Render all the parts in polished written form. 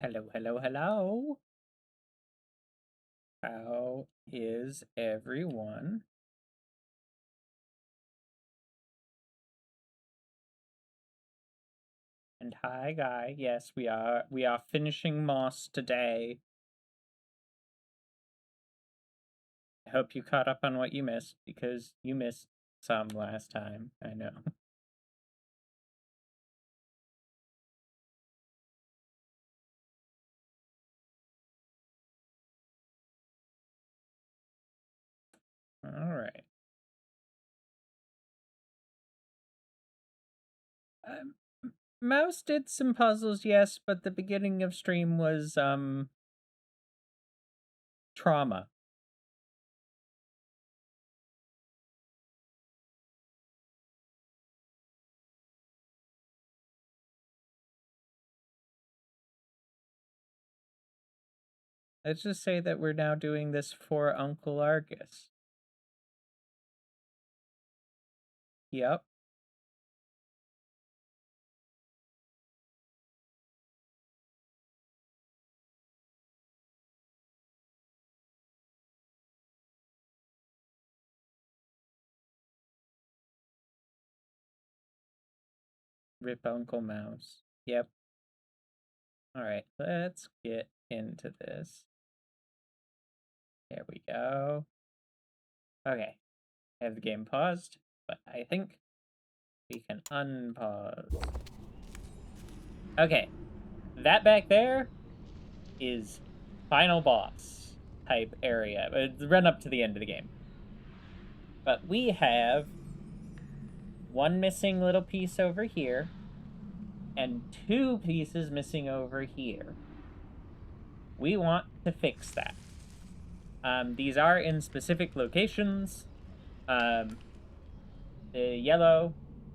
Hello, hello, hello. How is everyone? And hi, Guy. Yes, we are finishing Moss today. I hope you caught up on what you missed because you missed some last time. I know. All right. Um, Mouse did some puzzles, yes, but the beginning of stream was trauma. Let's just say that we're now doing this for Uncle Argus. Yep. Rip Uncle Mouse. Yep. All right, let's get into this. There we go. Okay, I have the game paused, but I think we can unpause. Okay, that back there is final boss type area. It's run up to the end of the game. But we have one missing little piece over here and two pieces missing over here. We want to fix that. These are in specific locations. The yellow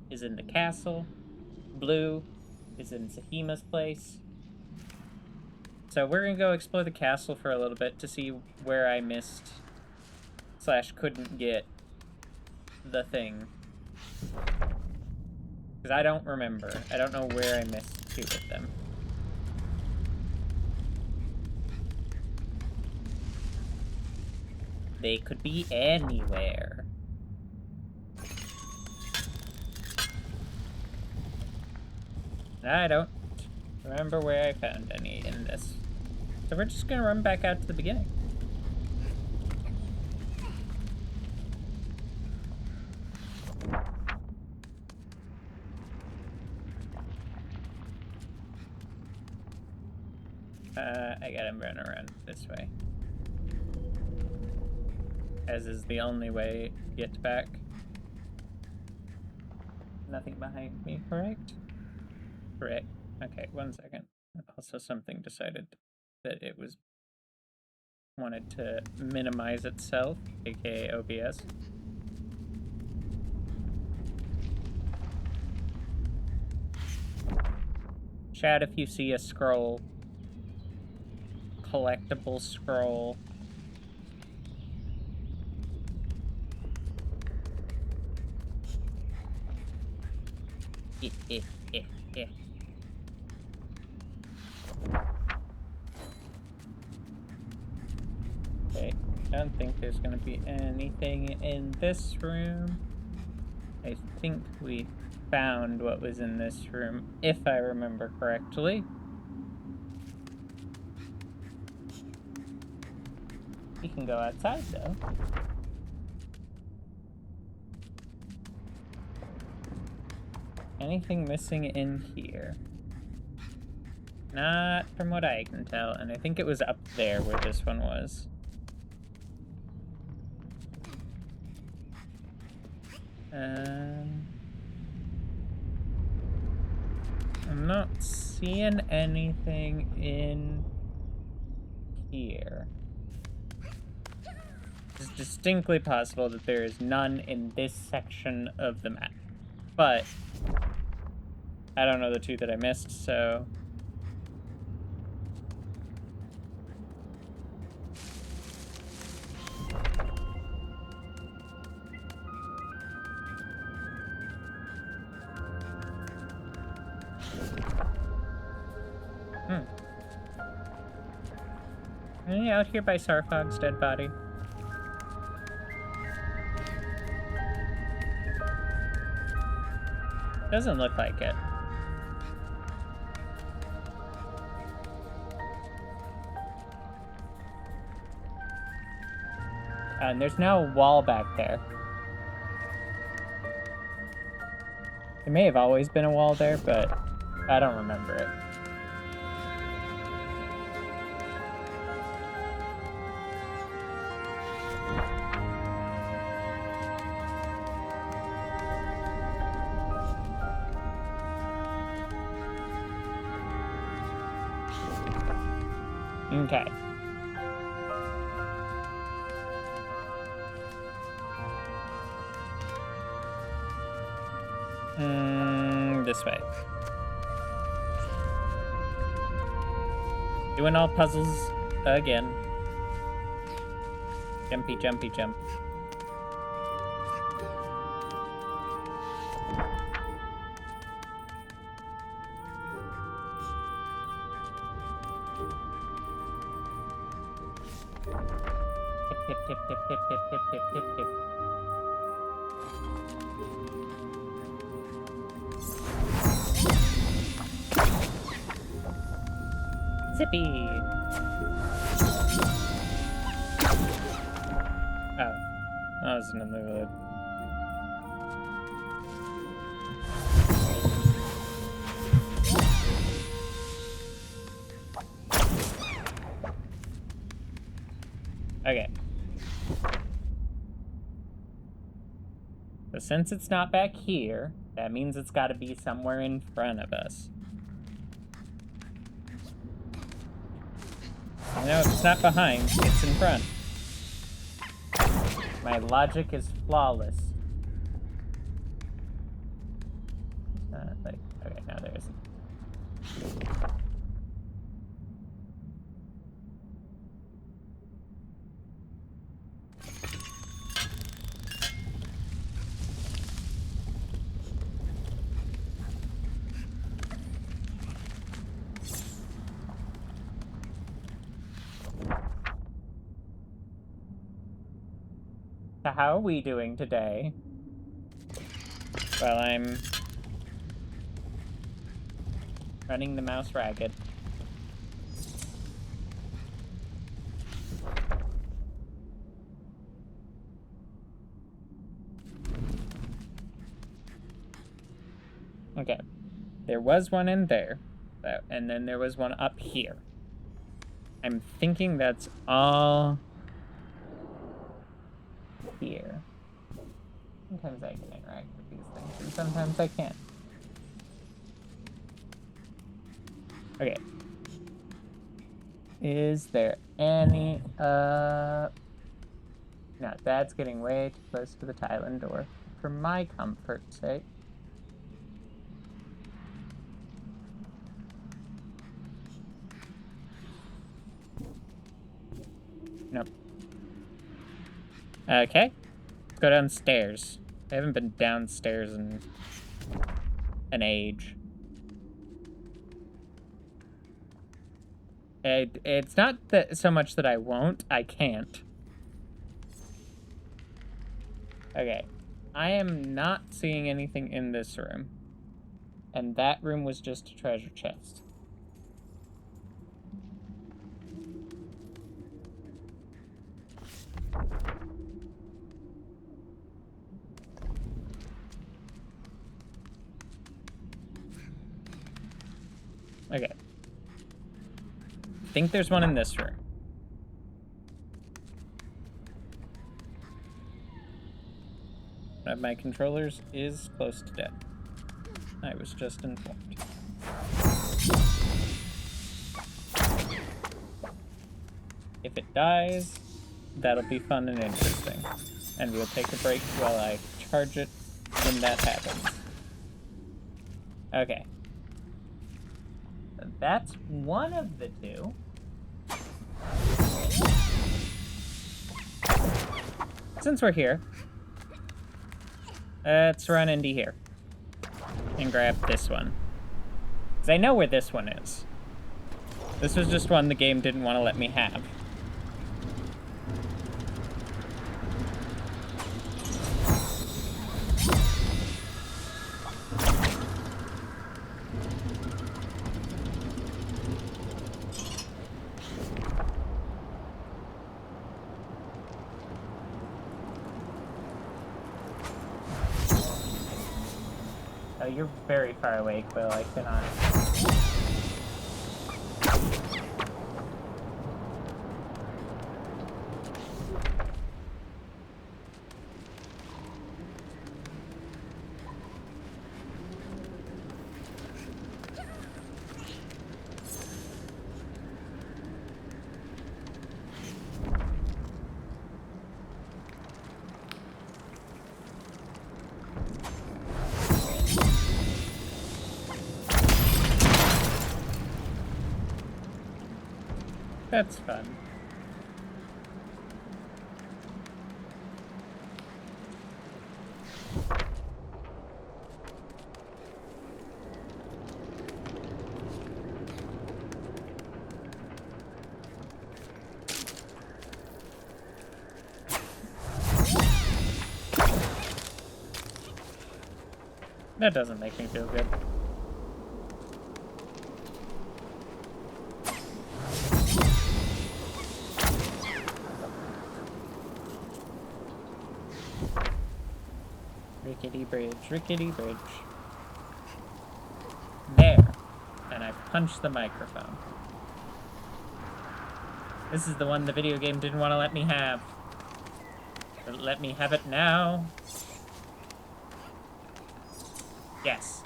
is in the castle. Blue is in Sahima's place. So we're gonna go explore the castle for a little bit to see where I missed / couldn't get the thing. Because I don't remember. I don't know where I missed two of them. They could be anywhere. I don't remember where I found any in this. So we're just gonna run back out to the beginning. I gotta run around this way. As is the only way to get back. Nothing behind me, correct? Correct. Okay, 1 second. Also, something decided that it was wanted to minimize itself, aka OBS. Chat if you see a scroll. Collectible scroll. Okay, don't think there's gonna be anything in this room. I think we found what was in this room, if I remember correctly. We can go outside, though. Anything missing in here? Not from what I can tell, and I think it was up there where this one was. I'm not seeing anything in here. It's distinctly possible that there is none in this section of the map. But I don't know the two that I missed, so... Any out here by Sarfog's dead body? Doesn't look like it. And there's now a wall back there. There may have always been a wall there, but I don't remember it. Okay. This way. Doing all puzzles again. Jumpy, jumpy, jump. Hip, hip, hip, hip, hip, hip, hip, hip, hip. Zippy! Oh. That was another load. Okay. So since it's not back here, that means it's got to be somewhere in front of us. You know, if it's not behind, it's in front. My logic is flawless. Okay, now there isn't. So how are we doing today? Well, I'm running the mouse ragged. Okay. There was one in there, and then there was one up here. I'm thinking that's all here. Sometimes I can interact with these things, and sometimes I can't. Okay. Is there any, No, that's getting way too close to the Thailand door. For my comfort's sake. Nope. Okay. Let's go downstairs. I haven't been downstairs in an age. It's not that so much that I won't, I can't. Okay. I am not seeing anything in this room. And that room was just a treasure chest. Okay. I think there's one in this room. One of my controllers is close to death. I was just informed. If it dies, that'll be fun and interesting. And we'll take a break while I charge it when that happens. Okay. That's one of the two. Since we're here, let's run into here and grab this one. Because I know where this one is. This was just one the game didn't want to let me have. Oh, you're very far away, Quill. I cannot. That's fun. That doesn't make me feel good. Rickety bridge, rickety bridge. There. And I punched the microphone. This is the one the video game didn't want to let me have. But let me have it now. Yes.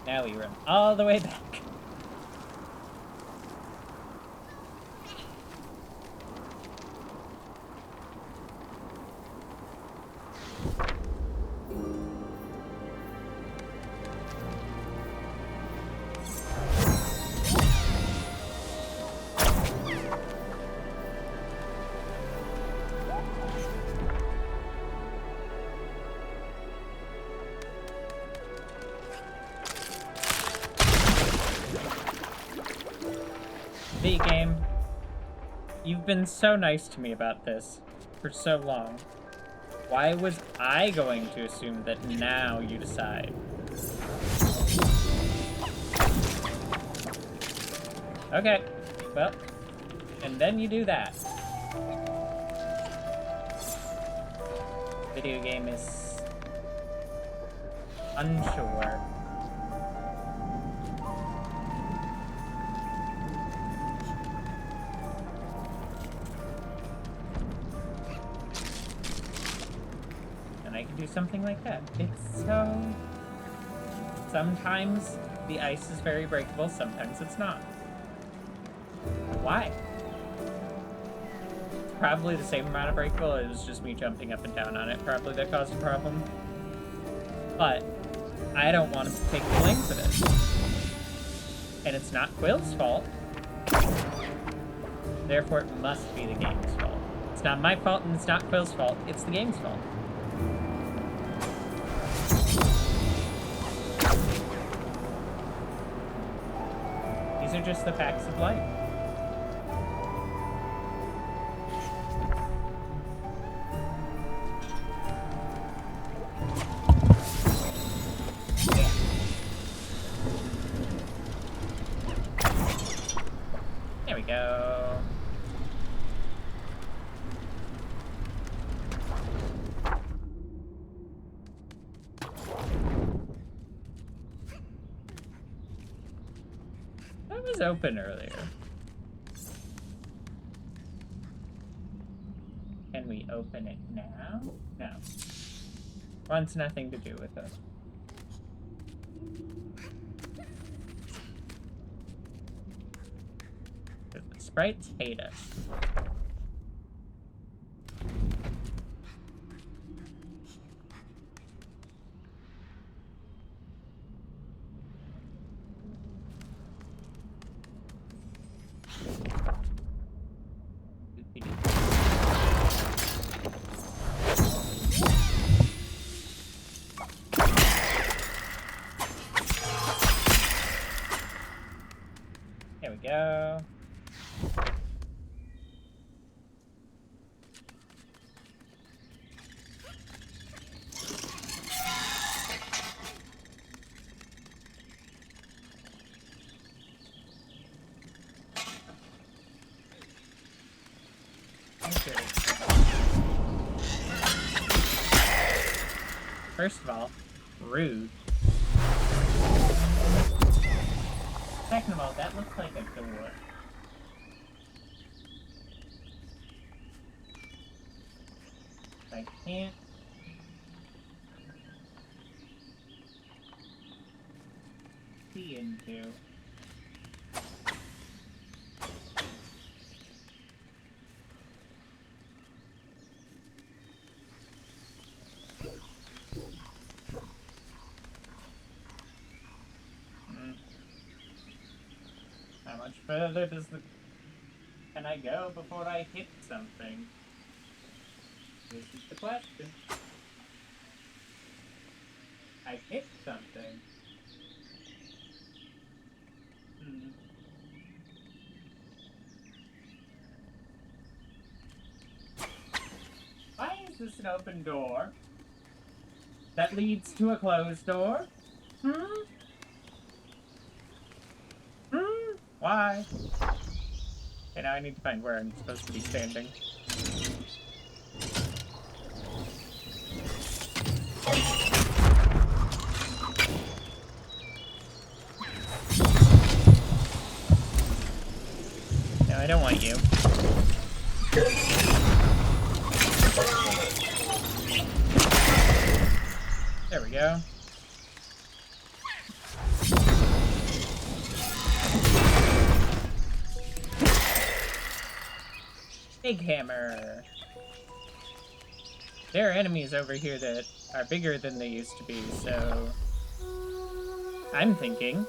Now we run all the way back. V-Game, you've been so nice to me about this for so long. Why was I going to assume that now you decide? Okay, well, and then you do that. Video game is unsure. I can do something like that. It's so... Sometimes the ice is very breakable, sometimes it's not. Why? It's probably the same amount of breakable, it was just me jumping up and down on it probably that caused a problem. But I don't want to take the blame for this. And it's not Quill's fault. Therefore it must be the game's fault. It's not my fault and it's not Quill's fault, it's the game's fault. These are just the facts of life. Yeah. There we go. That was open earlier. Can we open it now? No. Wants nothing to do with us. The sprites hate us. There we go. First of all, rude. Second of all, that looks like a door. I can't. See into. How much further can I go before I hit something? This is the question. I hit something. Why is this an open door that leads to a closed door? Why? Okay, now I need to find where I'm supposed to be standing. No, I don't want you. There we go. Big hammer. There are enemies over here that are bigger than they used to be, so I'm thinking.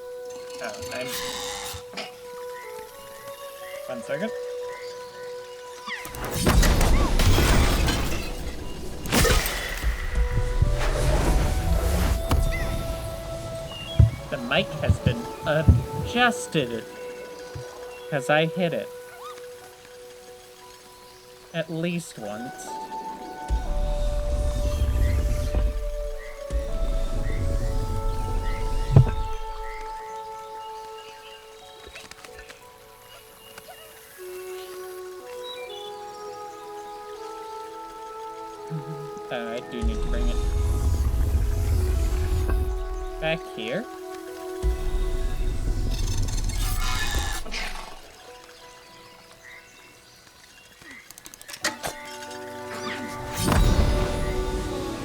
One second. The mic has been adjusted because I hit it. At least once. I do need to bring it back here.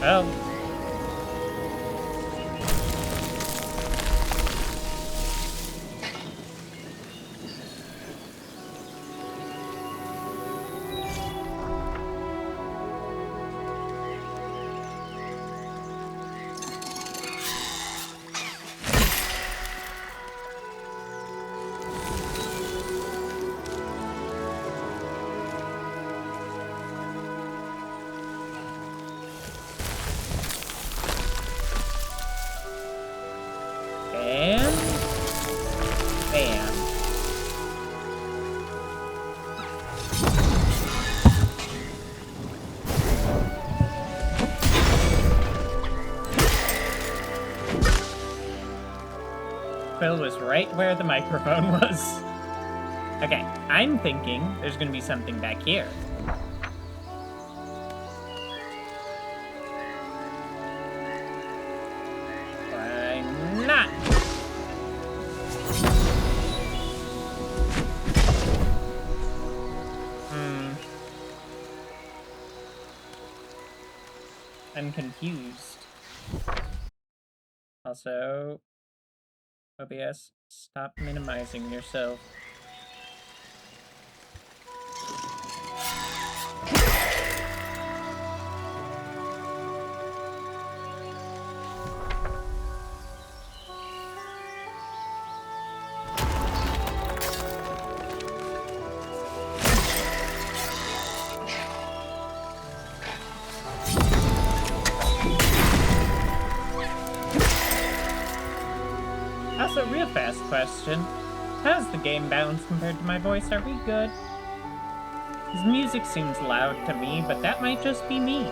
Oh. Phil was right where the microphone was. Okay, I'm thinking there's gonna be something back here. Why not? I'm confused. Also, OBS, stop minimizing yourself. Also, real fast question. How's the game balance compared to my voice? Are we good? His music seems loud to me, but that might just be me.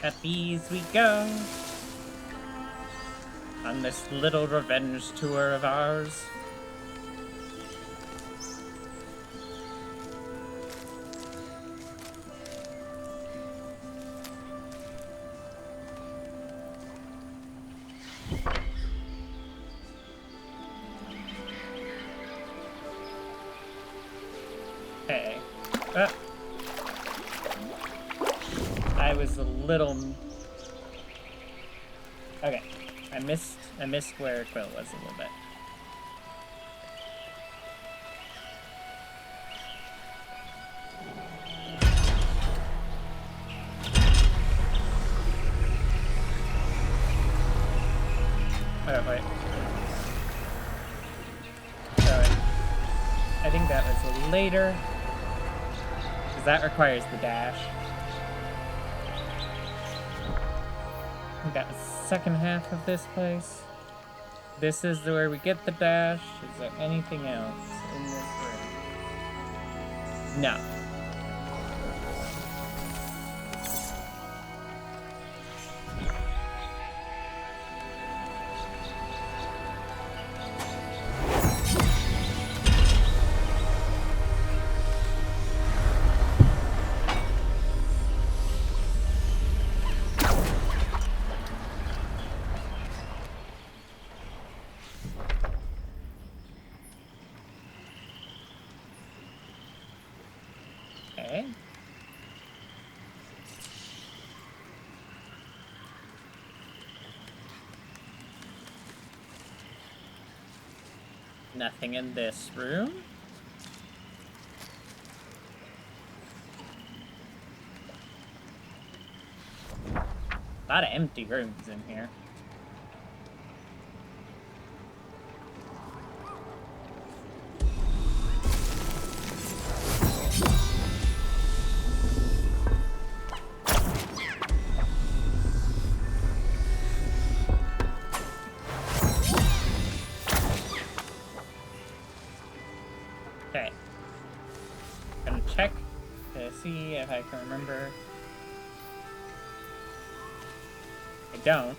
At these we go. On this little revenge tour of ours. Okay. I was a little... Okay. I missed where Quill was a little bit. Oh, wait. Sorry. I think that was later. Because that requires the dash. I think that was the second half of this place. This is where we get the dash. Is there anything else in this room? No. Okay. Nothing in this room. A lot of empty rooms in here. Okay. Gonna check to see if I can remember. I don't.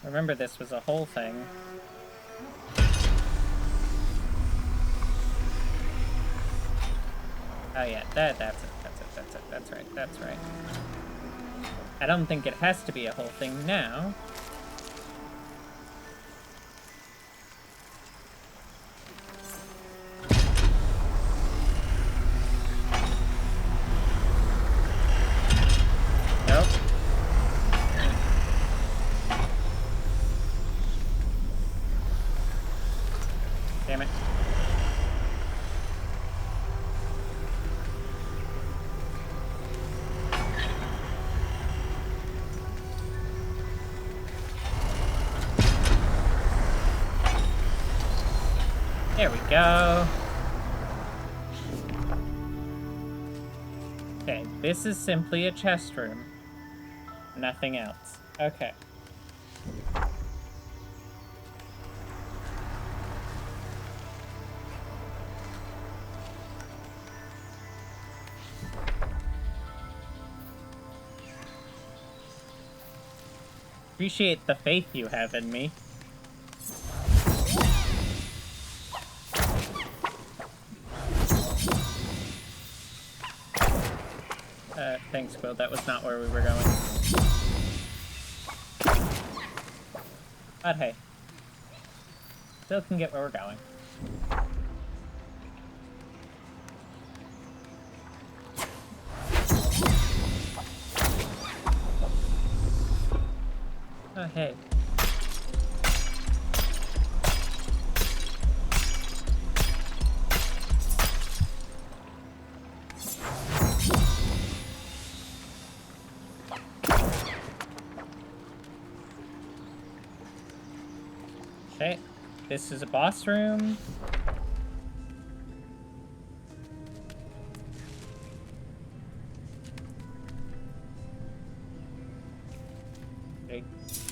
Remember, this was a whole thing. Oh yeah, that's right, that's right. I don't think it has to be a whole thing now. Nope. Damn it. There we go. Okay, this is simply a chest room. Nothing else. Okay. Appreciate the faith you have in me. Thanks, Quill. That was not where we were going. But hey. Still can get where we're going. Oh, hey. Okay. this is a boss room. I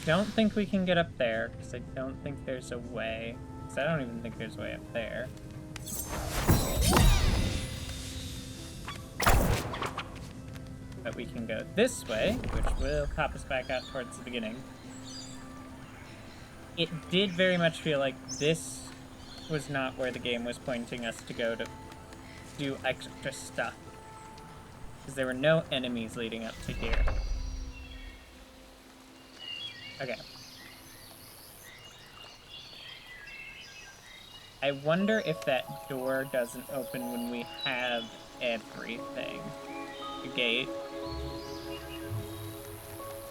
don't think we can get up there, because I don't think there's a way. Because I don't even think there's a way up there. But we can go this way, which will pop us back out towards the beginning. It did very much feel like this was not where the game was pointing us to go to do extra stuff. Because there were no enemies leading up to here. Okay. I wonder if that door doesn't open when we have everything. The gate.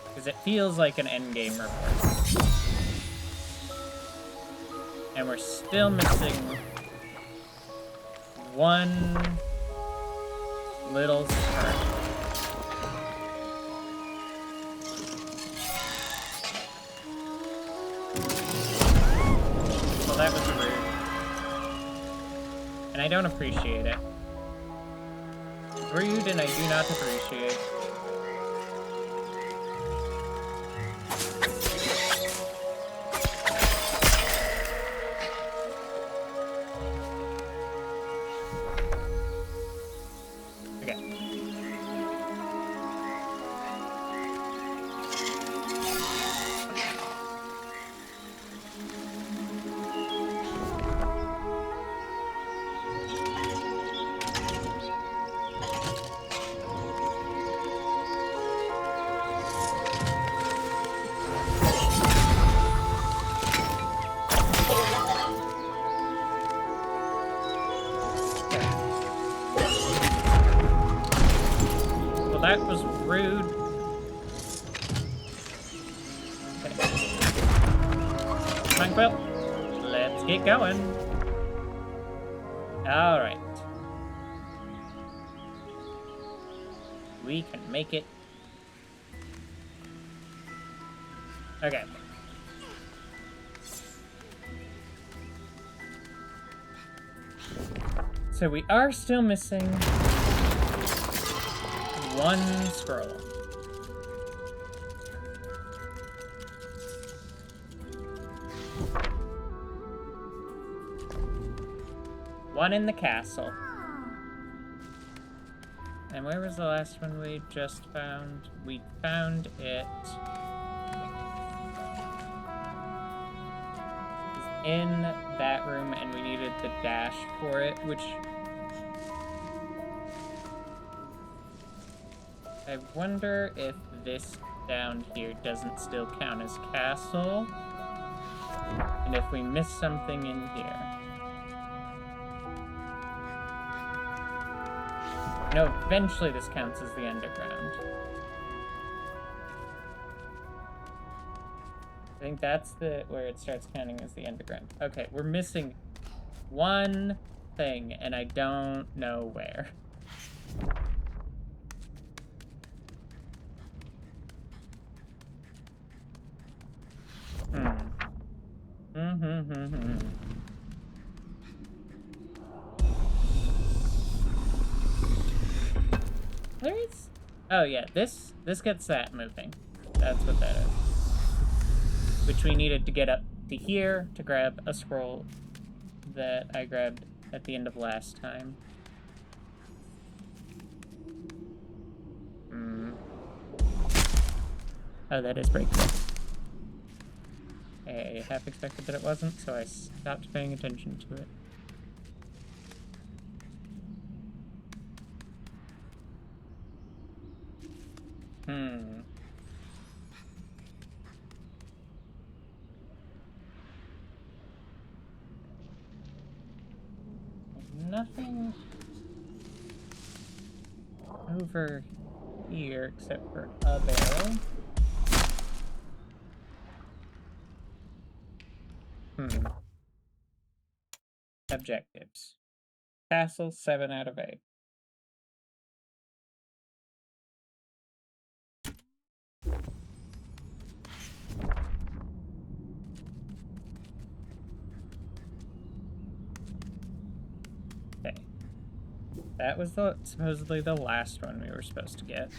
Because it feels like an endgame reward. And we're still missing one little skirt. Well, that was rude. And I don't appreciate it. Rude and I do not appreciate. That was rude. Okay. Come on, Quill. Let's get going. Alright. We can make it. Okay. So we are still missing one scroll. One in the castle. And where was the last one we just found? We found it. It's in that room, and we needed the dash for it, which I wonder if this down here doesn't still count as castle. And if we miss something in here. No, eventually this counts as the underground. I think that's where it starts counting as the underground. Okay, we're missing one thing, and I don't know where. There is... Oh yeah, this gets that moving. That's what that is. Which we needed to get up to here to grab a scroll that I grabbed at the end of last time. Oh, that is breakable. I half expected that it wasn't, so I stopped paying attention to it. Nothing over here except for a barrel. Objectives. Castle, 7 out of 8. That was supposedly the last one we were supposed to get.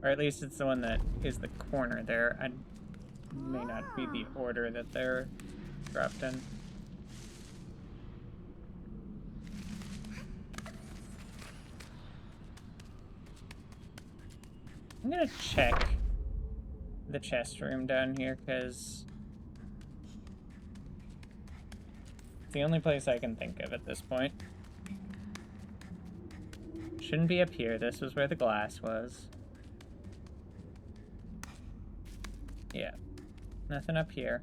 Or at least it's the one that is the corner there. I may not be the order that they're dropped in. I'm gonna check the chest room down here, because it's the only place I can think of at this point. Shouldn't be up here. This was where the glass was. Yeah. Nothing up here.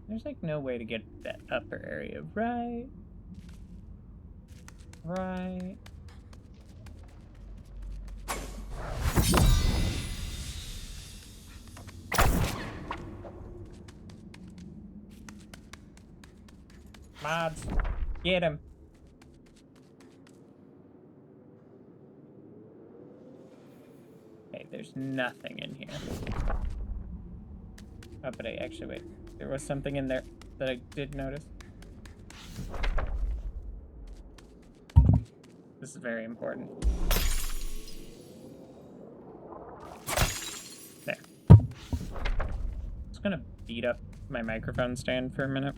There's like no way to get that upper area, right? Right. Mobs, get him. Okay, there's nothing in here. Oh, but actually, wait. There was something in there that I did notice. This is very important. There. I'm just gonna beat up my microphone stand for a minute.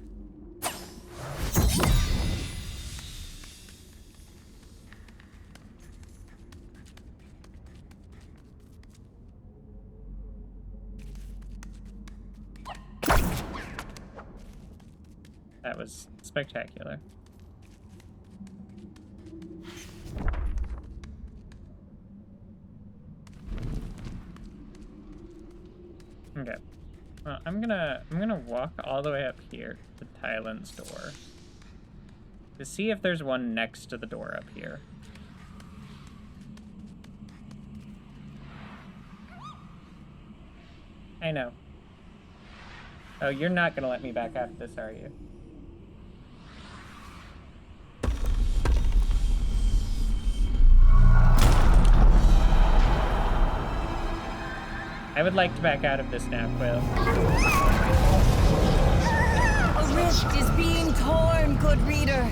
That was spectacular. Okay. Well, I'm gonna walk all the way up here to Tylen's door to see if there's one next to the door up here. I know. Oh, you're not gonna let me back out of this, are you? I would like to back out of this now, Quill. A rift is being torn, good reader.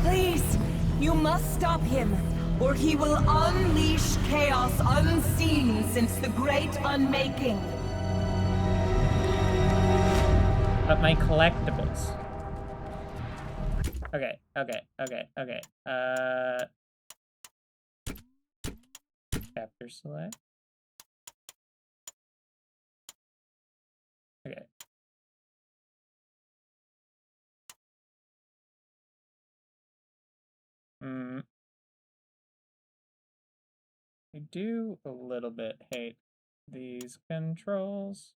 Please, you must stop him, or he will unleash chaos unseen since the Great Unmaking. But my collectibles. Okay. Chapter select. Okay. I do a little bit hate these controls.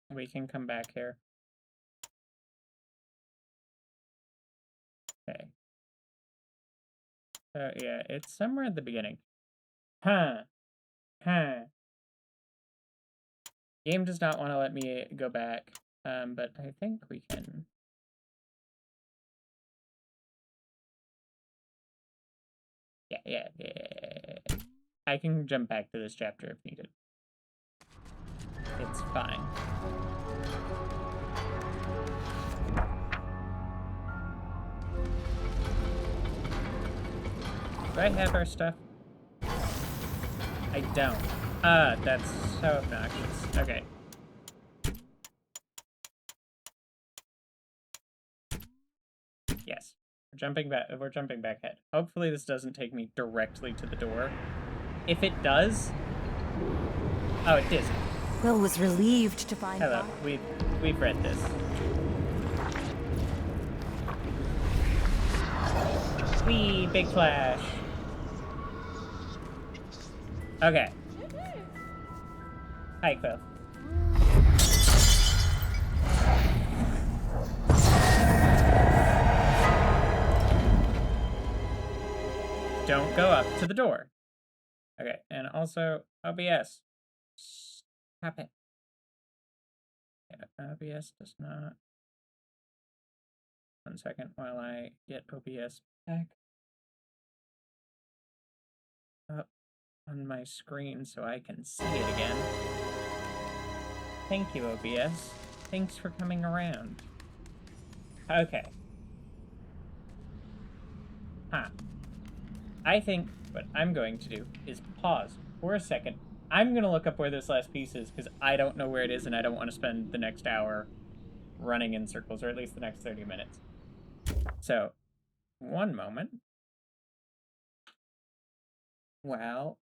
We can come back here. Okay. Yeah, it's somewhere at the beginning. Game does not want to let me go back, but I think we can. Yeah. I can jump back to this chapter if needed. It's fine. Do I have our stuff? I don't. That's so obnoxious. Okay. Yes. We're jumping back ahead. Hopefully this doesn't take me directly to the door. If it does... Oh, it did. Will was relieved to find Hello. We've read this. Whee! Big flash. Okay. Hi, Quill. Don't go up to the door. Okay, and also OBS. Stop it. Yeah, OBS does not. 1 second while I get OBS back up on my screen so I can see it again. Thank you, OBS. Thanks for coming around. Okay. I think what I'm going to do is pause for a second. I'm going to look up where this last piece is because I don't know where it is and I don't want to spend the next hour running in circles, or at least the next 30 minutes. So, one moment. Well,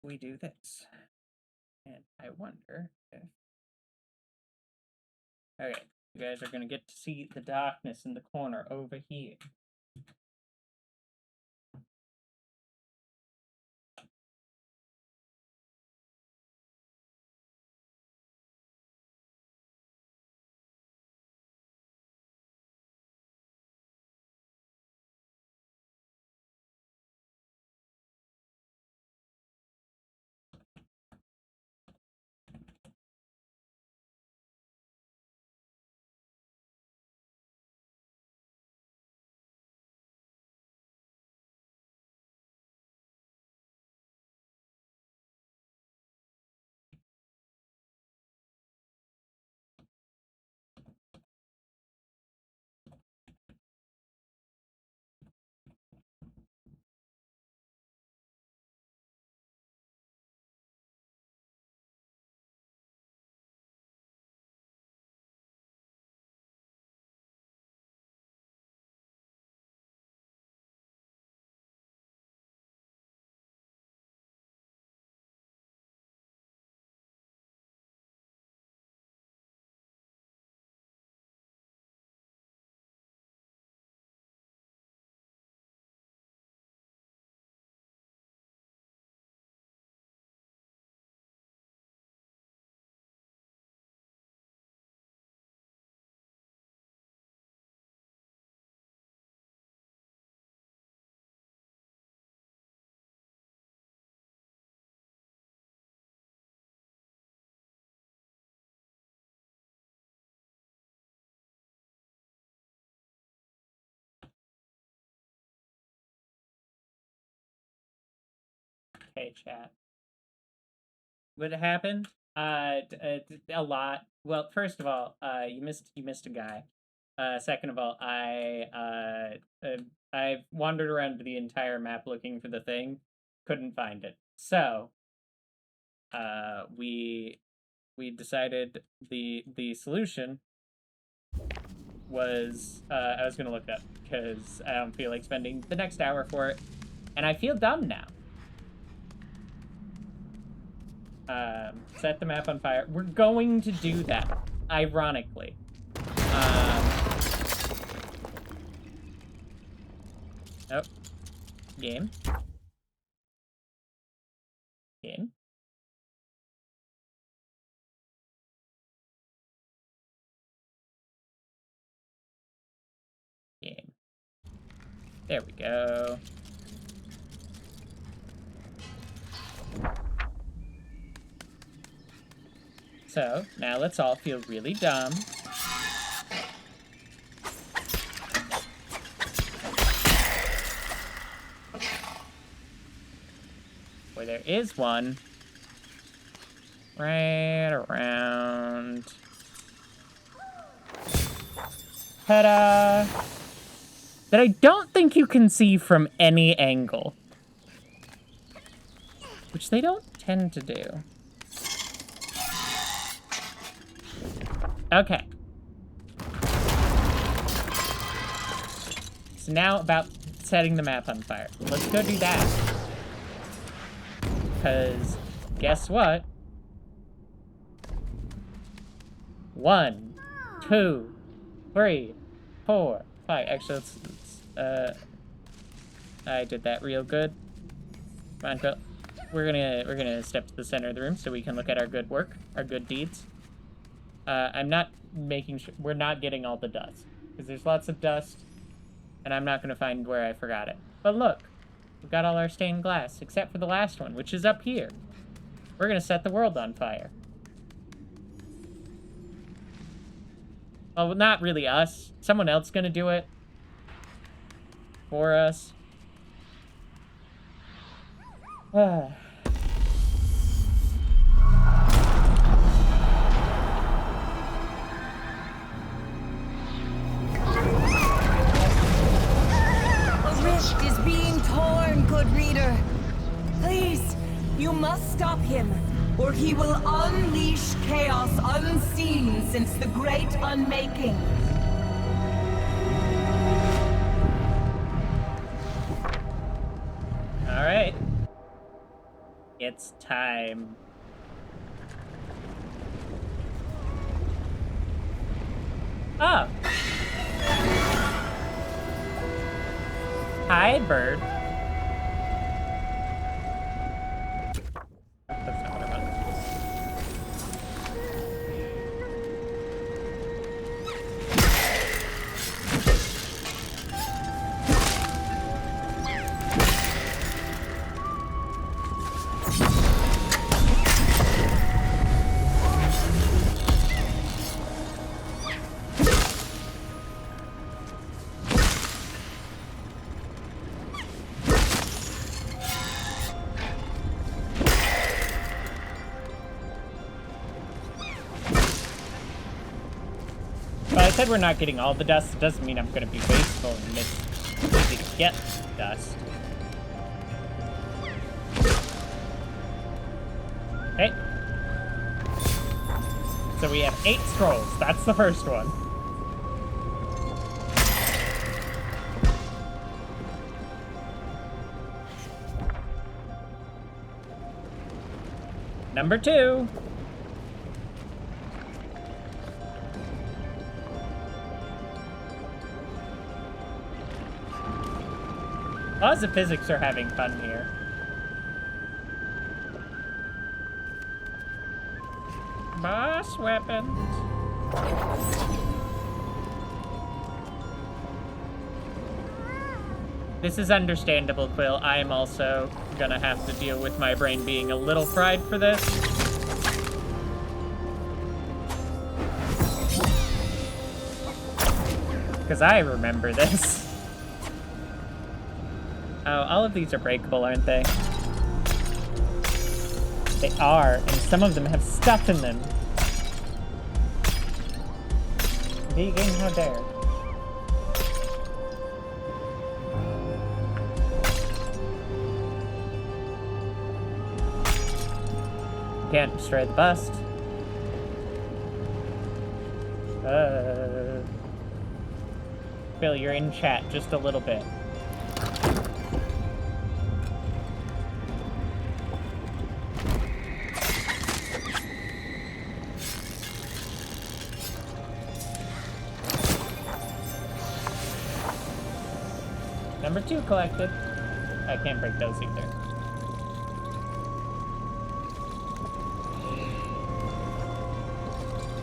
we do this. And I wonder if... Okay, you guys are going to get to see the darkness in the corner over here. Okay, chat. What happened? A lot. Well, first of all, you missed a guy. Second of all, I've wandered around the entire map looking for the thing, couldn't find it. So, we decided the solution was I was gonna look it up because I don't feel like spending the next hour for it, and I feel dumb now. Set the map on fire. We're going to do that, ironically. Oh. Game. Game. Game. There we go. So, now let's all feel really dumb. Where there is one. Right around. Ta-da! That I don't think you can see from any angle. Which they don't tend to do. Okay. So now about setting the map on fire. Let's go do that. Because guess what? 1, 2, 3, 4, 5. Actually, let's I did that real good. Come on, go. We're gonna step to the center of the room so we can look at our good work, our good deeds. I'm not making sure we're not getting all the dust because there's lots of dust, and I'm not gonna find where I forgot it. But look, we've got all our stained glass except for the last one, which is up here. We're gonna set the world on fire. Well, not really us. Someone else gonna do it for us. Is being torn, good reader. Please, you must stop him, or he will unleash chaos unseen since the great unmaking. Alright. It's time. Ah! Hi, bird. That's not what I wanted. I said we're not getting all the dust. It doesn't mean I'm going to be wasteful and miss easy to get dust. Okay. So we have 8 scrolls. That's the first one. Number 2. Laws of physics are having fun here. Boss weapons. This is understandable, Quill. I am also gonna have to deal with my brain being a little fried for this. Because I remember this. Oh, all of these are breakable, aren't they? They are, and some of them have stuff in them. Vegan, how dare. Can't destroy the bust. Phil, you're in chat just a little bit. Number 2 collected. I can't break those either.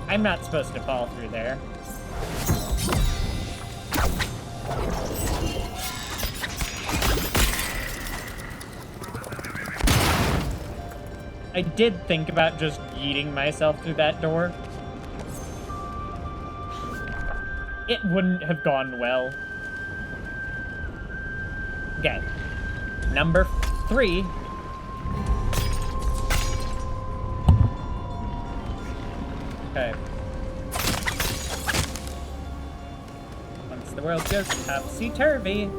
I'm not supposed to fall through there. I did think about just yeeting myself through that door. It wouldn't have gone well. Okay. Number 3. Okay. Once the world goes topsy-turvy.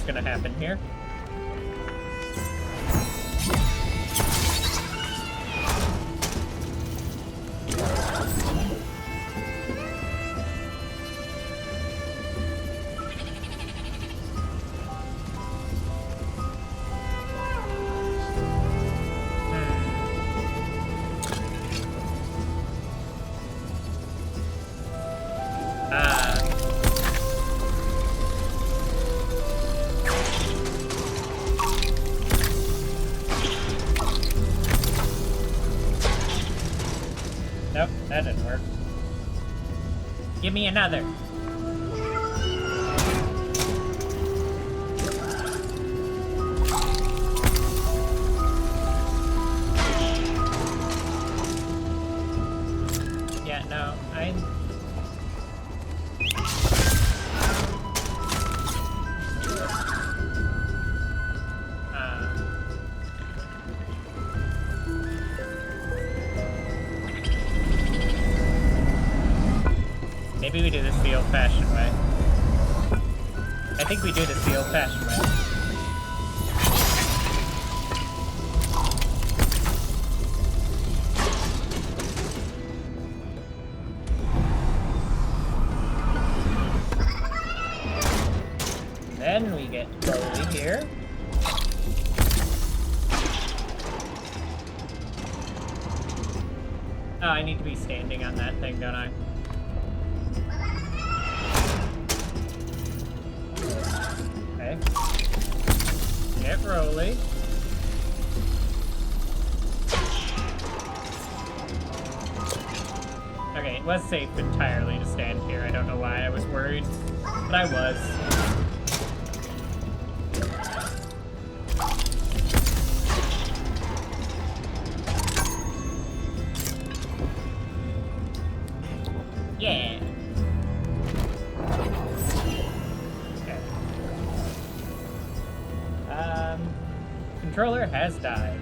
gonna happen here. Nope, that didn't work. Give me another. Yeah, no, maybe we do this the old-fashioned way. I think we do this the old-fashioned way. Then we get Broly here. Oh, I need to be standing on that thing, don't I? Okay. Get Broly. Okay, it was safe entirely to stand here. I don't know why I was worried, but I was. Yeah. Okay. Controller has died.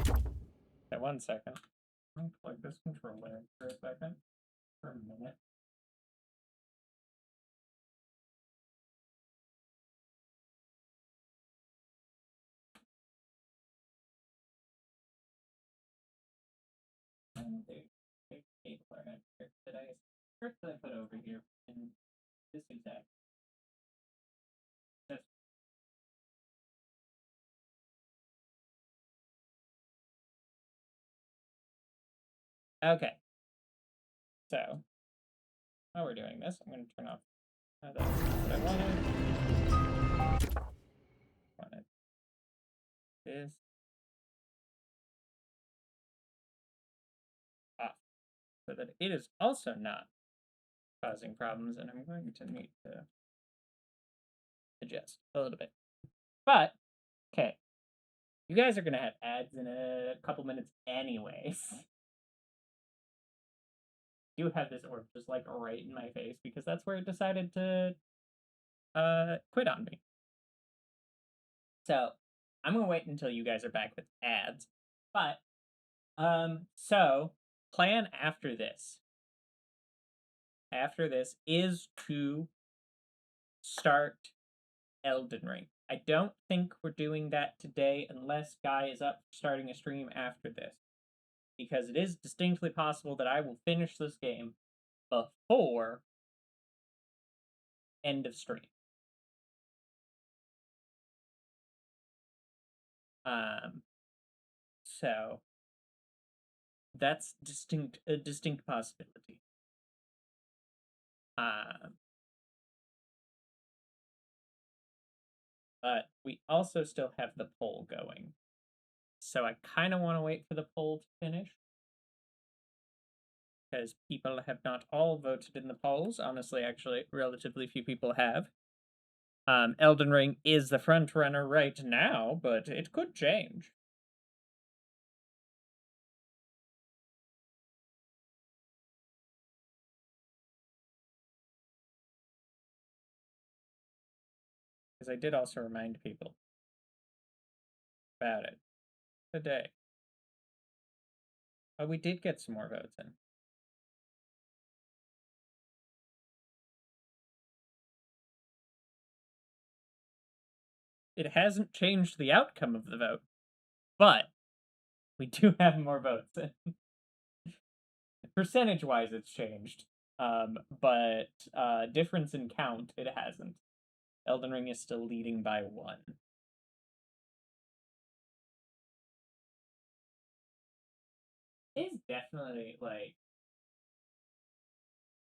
Okay, 1 second. Let me plug this controller in for a second. For a minute. That I put over here in this exact. Okay. So, while we're doing this, I'm going to turn off. That's what I wanted. This. Off. So that it is also not causing problems, and I'm going to need to adjust a little bit. But, okay. You guys are going to have ads in a couple minutes anyways. You have this orb just like right in my face because that's where it decided to quit on me. So I'm gonna wait until you guys are back with ads. But so plan after this. After this is to start Elden Ring. I don't think we're doing that today unless Guy is up starting a stream after this. Because it is distinctly possible that I will finish this game before end of stream. So that's a distinct possibility. But we also still have the poll going. So I kind of want to wait for the poll to finish. Because people have not all voted in the polls. Honestly, actually, relatively few people have. Elden Ring is the front runner right now, but it could change. Because I did also remind people about it today. Oh, we did get some more votes in. it hasn't changed the outcome of the vote, but we do have more votes. Percentage-wise, it's changed, but difference in count, it hasn't. Elden Ring is still leading by 1. It's definitely like,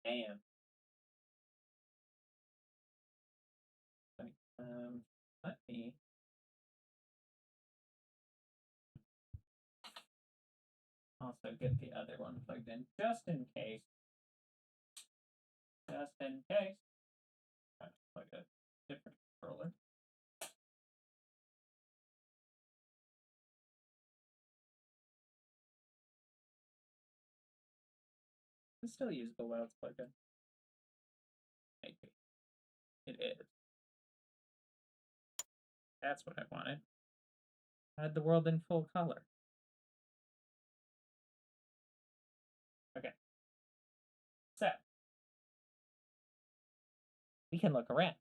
damn. Let me. Also get the other one plugged in, just in case. Just in case. I'll plug a different controller. It's still usable while it's plugged in. Maybe. It is. That's what I wanted. I had the world in full color. Okay. So. We can look around.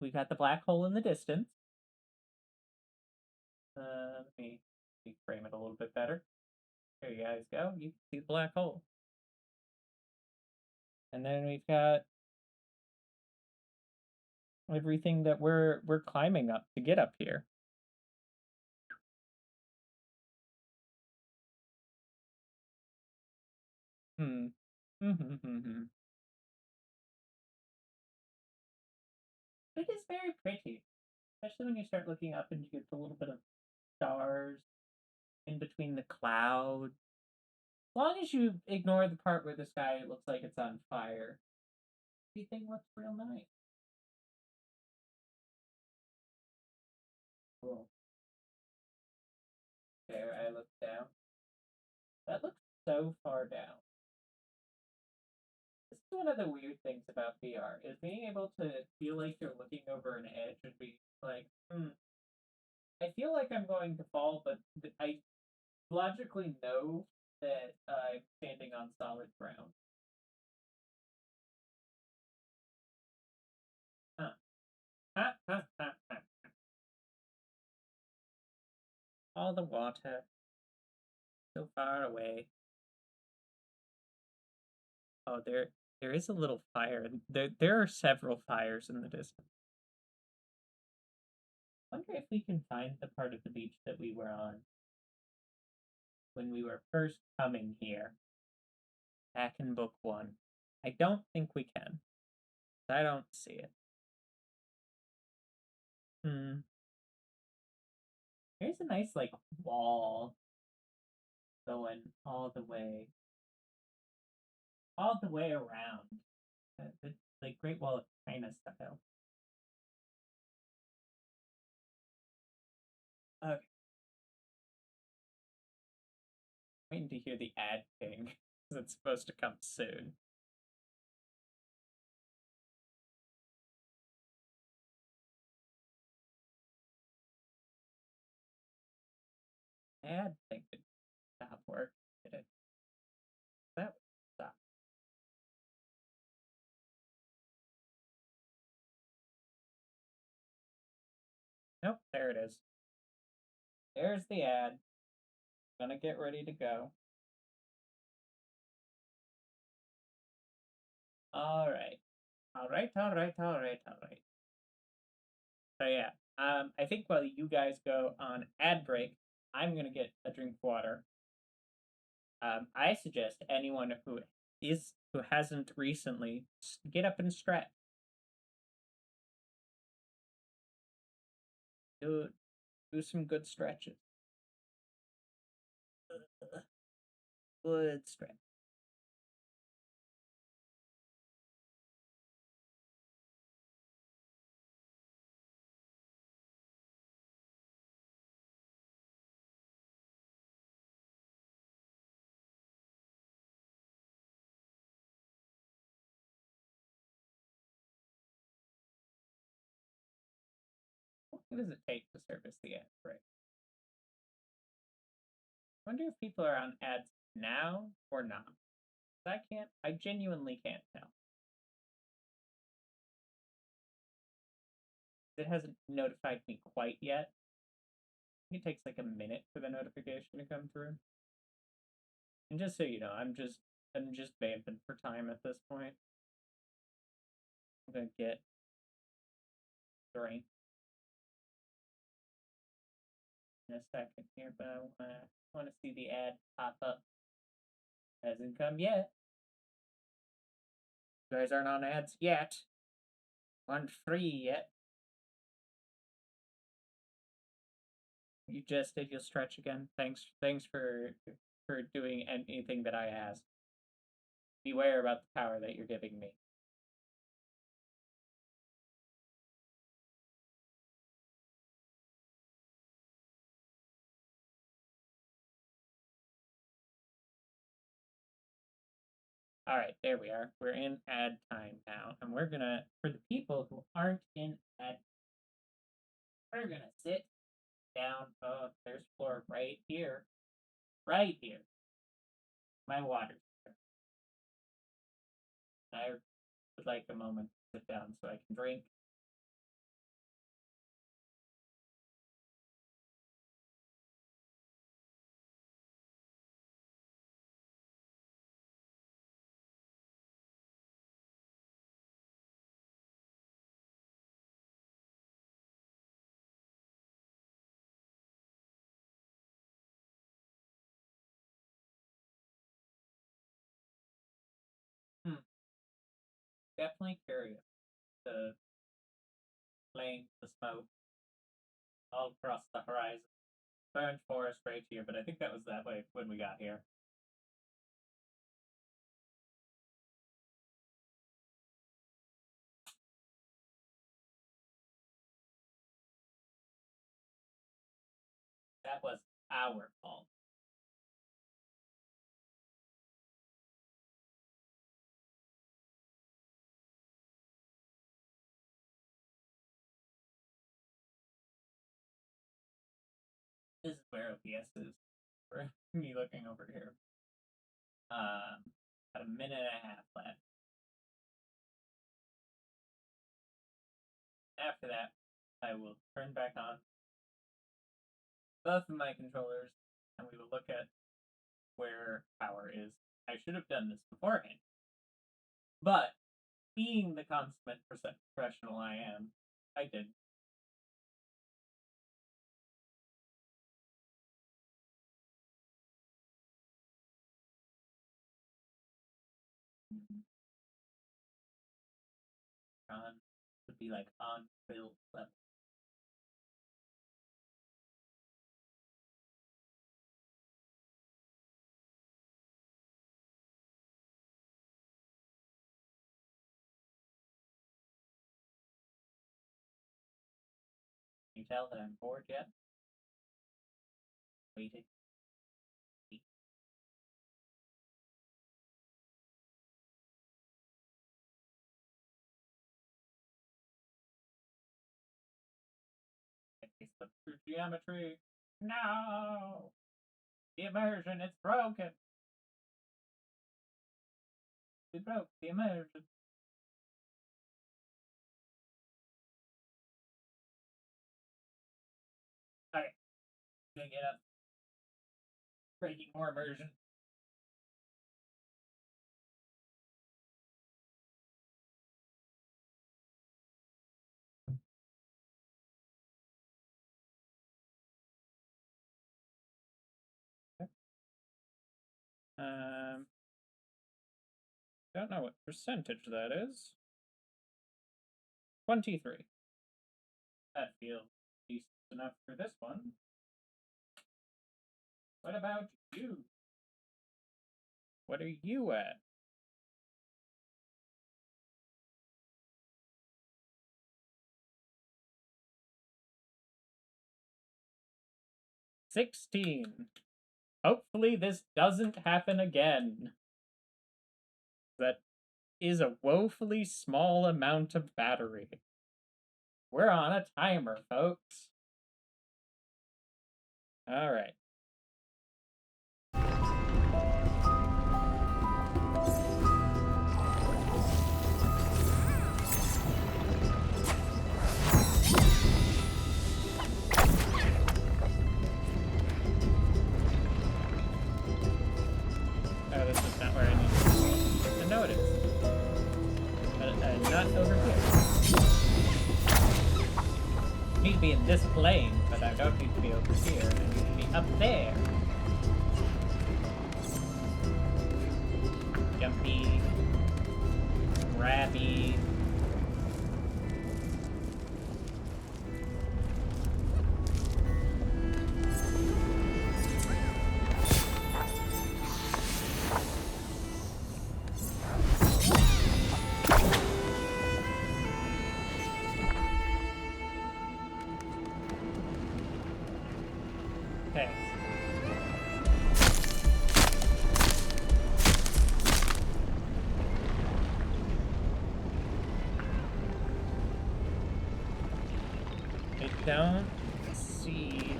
We got the black hole in the distance. Let me frame it a little bit better. There you guys go. You can see the black hole. And then we've got everything that we're climbing up to get up here. It is very pretty, especially when you start looking up and you get a little bit of stars in between the clouds. As long as you ignore the part where the sky looks like it's on fire, everything looks real nice. Cool. There, I look down. That looks so far down. This is one of the weird things about VR, is being able to feel like you're looking over an edge and be like, I feel like I'm going to fall, but I logically know that I'm standing on solid ground. All the water, so far away. Oh, there is a little fire. There are several fires in the distance. I wonder if we can find the part of the beach that we were on when we were first coming here, back in book 1. I don't think we can. I don't see it. Here's a nice, like, wall going all the way around. The like Great Wall of China style. Okay. Waiting to hear the ad ping, because it's supposed to come soon. Ad thing did stop work, did it? That would stop. Nope, there it is. There's the ad. Gonna get ready to go. Alright. Alright. So yeah, I think while you guys go on ad break, I'm gonna get a drink of water. I suggest anyone who hasn't recently get up and stretch. Do some good stretches. Good stretch. What does it take to service the ad break? I wonder if people are on ads now or not. I genuinely can't tell. It hasn't notified me quite yet. I think it takes like a minute for the notification to come through. And just so you know, I'm just vamping for time at this point. I'm gonna get drink in a second here, but I want to see the ad pop up. Hasn't come yet. You guys aren't on ads yet. Aren't free yet. You just did. You'll stretch again. Thanks for doing anything that I asked. Beware about the power that you're giving me. All right, there we are. We're in ad time now, and we're gonna, for the people who aren't in ad, we're gonna sit down. Oh, there's floor right here, right here. My water's here. I would like a moment to sit down so I can drink. Definitely curious. The flames, the smoke, all across the horizon. Burned forest right here, but I think that was that way when we got here. That was our fault. This is where OBS is. For me looking over here. About a minute and a half left. After that, I will turn back on both of my controllers, and we will look at where power is. I should have done this beforehand. But, being the consummate professional I am, I did. Would be like on build level. Can you tell that I'm bored yet? Waiting. Look through geometry. No! The immersion, it's broken! We broke the immersion. Okay. Gonna get up. Breaking more immersion. Don't know what percentage that is. 23. That feels decent enough for this one. What about you? What are you at? $16. Hopefully this doesn't happen again. That is a woefully small amount of battery. We're on a timer, folks. All right. need to be in this plane, but I don't need to be over here. I need to be up there. Jumpy. Grabby. Okay. I don't see.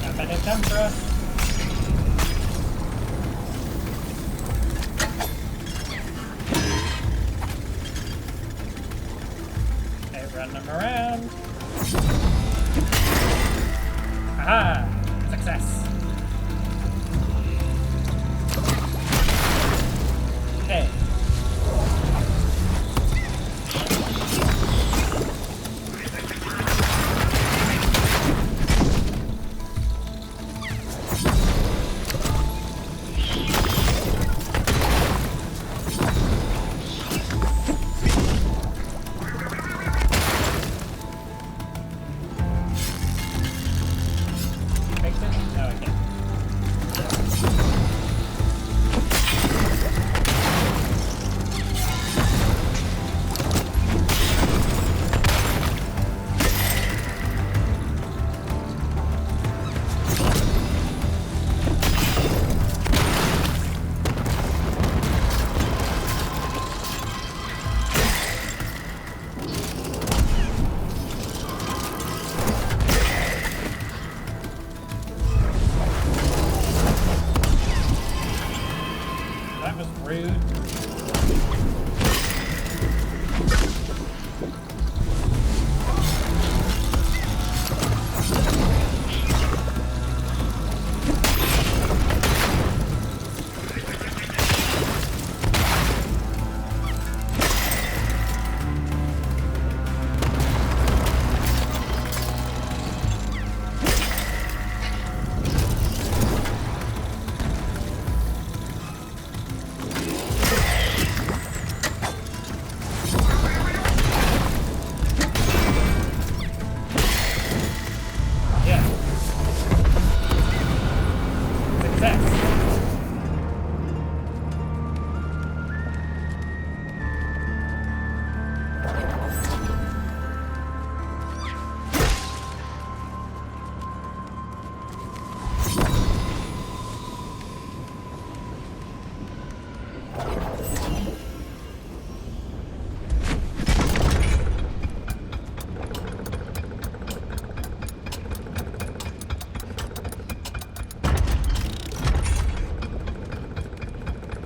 Not gonna come for us. Run them around. Aha! Success! Okay.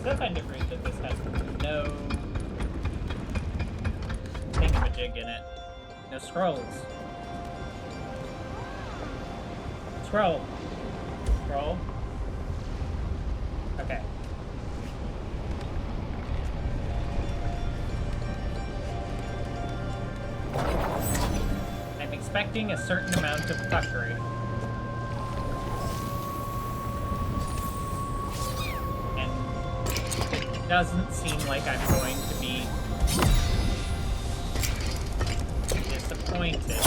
I find it rude that this has no thingamajig in it. No scrolls. Scroll. Scroll. Okay. I'm expecting a certain amount of fuckery. Doesn't seem like I'm going to be disappointed.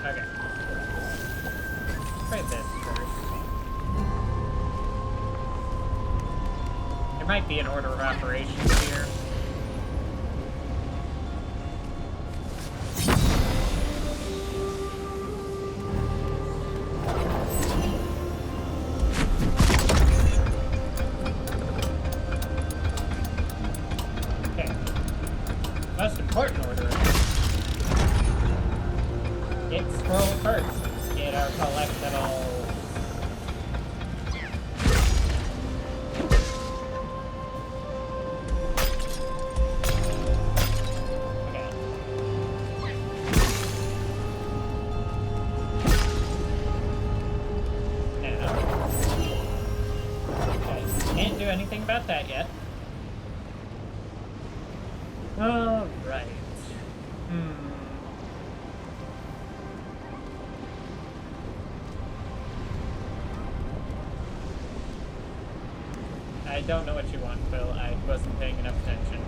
Okay. Try this first. There might be an order of operations here. Okay. Most important order. Get scroll first. Let's get our collectibles. Alright. I don't know what you want, Phil. I wasn't paying enough attention.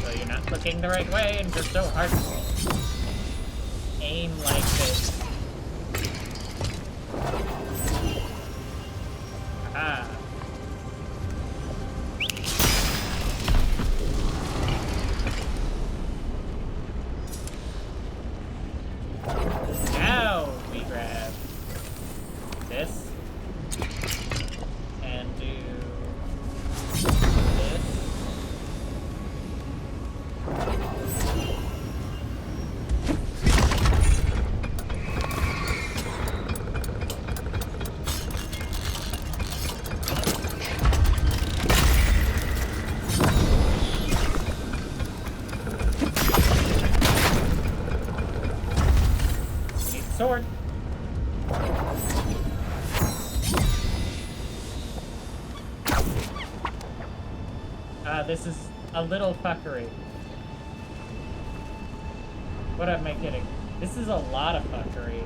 So you're not looking the right way and you're so hard to aim like this. Ah. Now we grab this and do this. We need the sword. This is a little fuckery. What am I kidding? This is a lot of fuckery.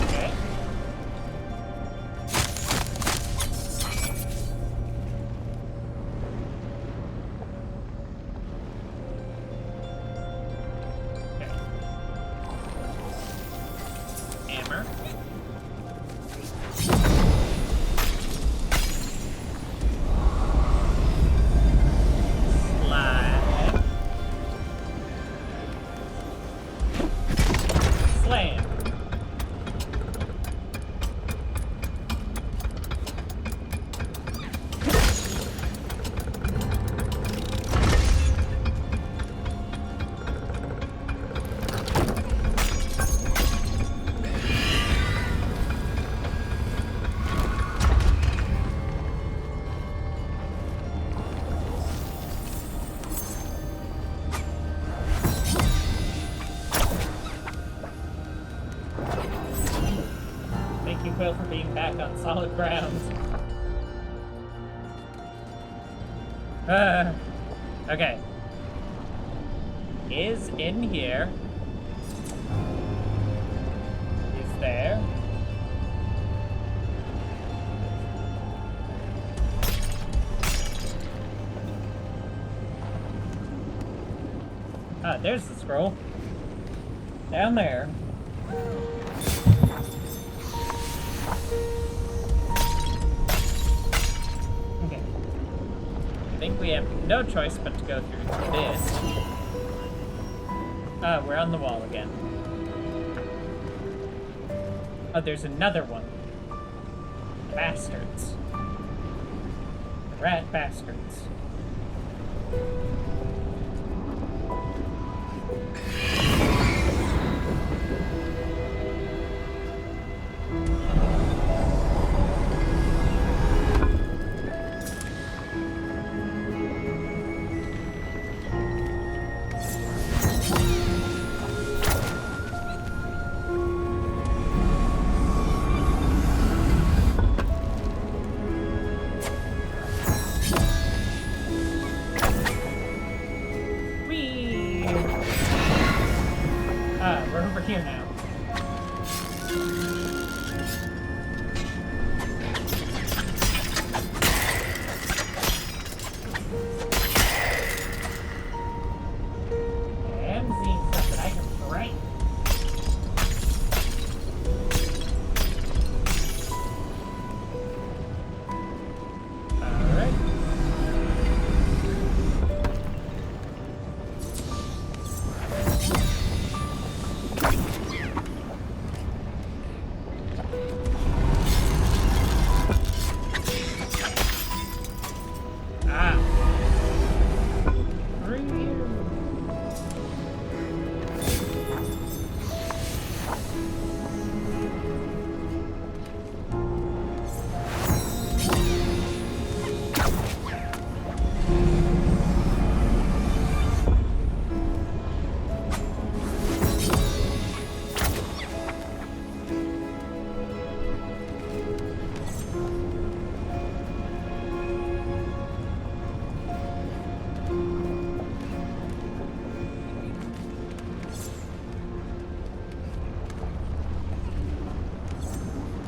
Okay. Okay. Hammer. Slide. Slam. Thank you, Quill, for being back on solid ground. Okay. Is in here. Is there. Ah, there's the scroll. Down there. Okay. I think we have no choice but to go through this. We're on the wall again. Oh, there's another one. Bastards. Rat bastards. Whee!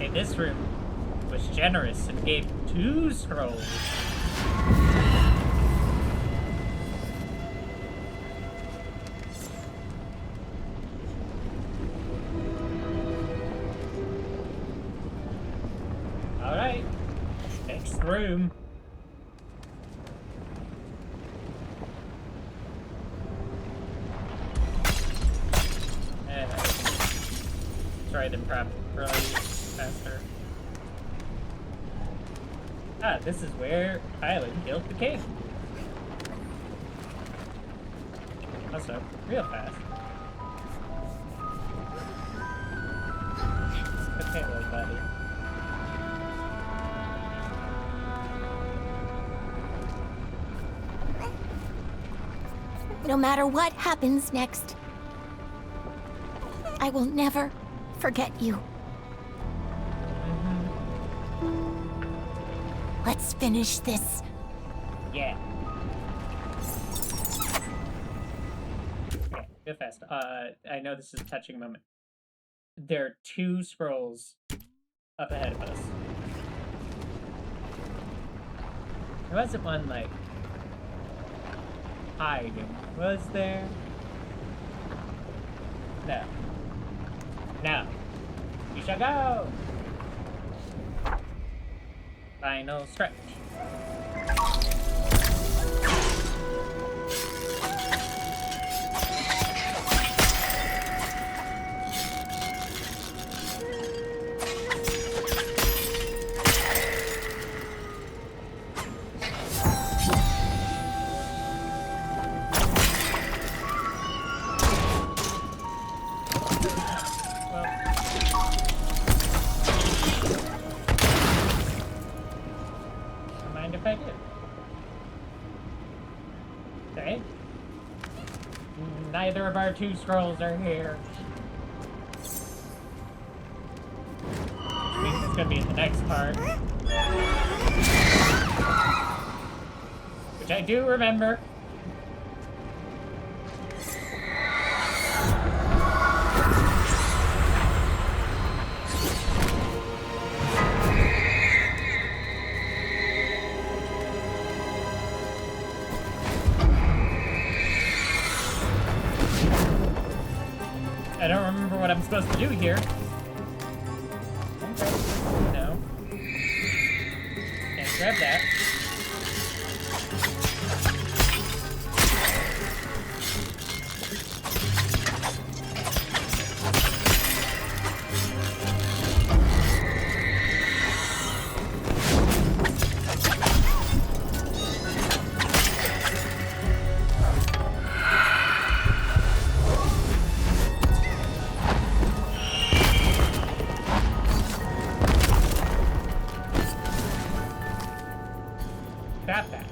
Okay, this room was generous and gave 2 scrolls. Alright. Next room. Try them probably faster. Ah, this is where Hyland killed the king. Also, real fast. Okay, little buddy. No matter what happens next, I will never forget you. Let's finish this. Yeah. Okay, go fast. I know this is a touching moment. There are 2 scrolls up ahead of us. There wasn't one, like, hiding, was there? No. Now, we shall go! Final stretch. Okay. Neither of our 2 scrolls are here. Which means it's gonna be in the next part. Which I do remember. I don't remember what I'm supposed to do here. Okay. No. Can't grab that. Got that.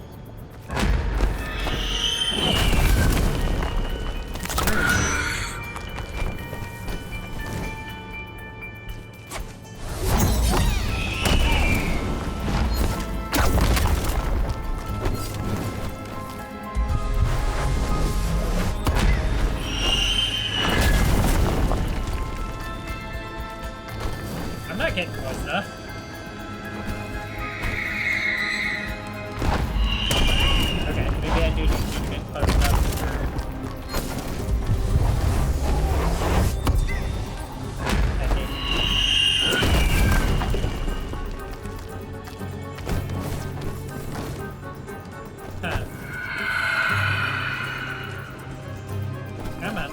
I'm not getting close enough. Okay, maybe I do need to get close enough for... I think. Huh. Come on.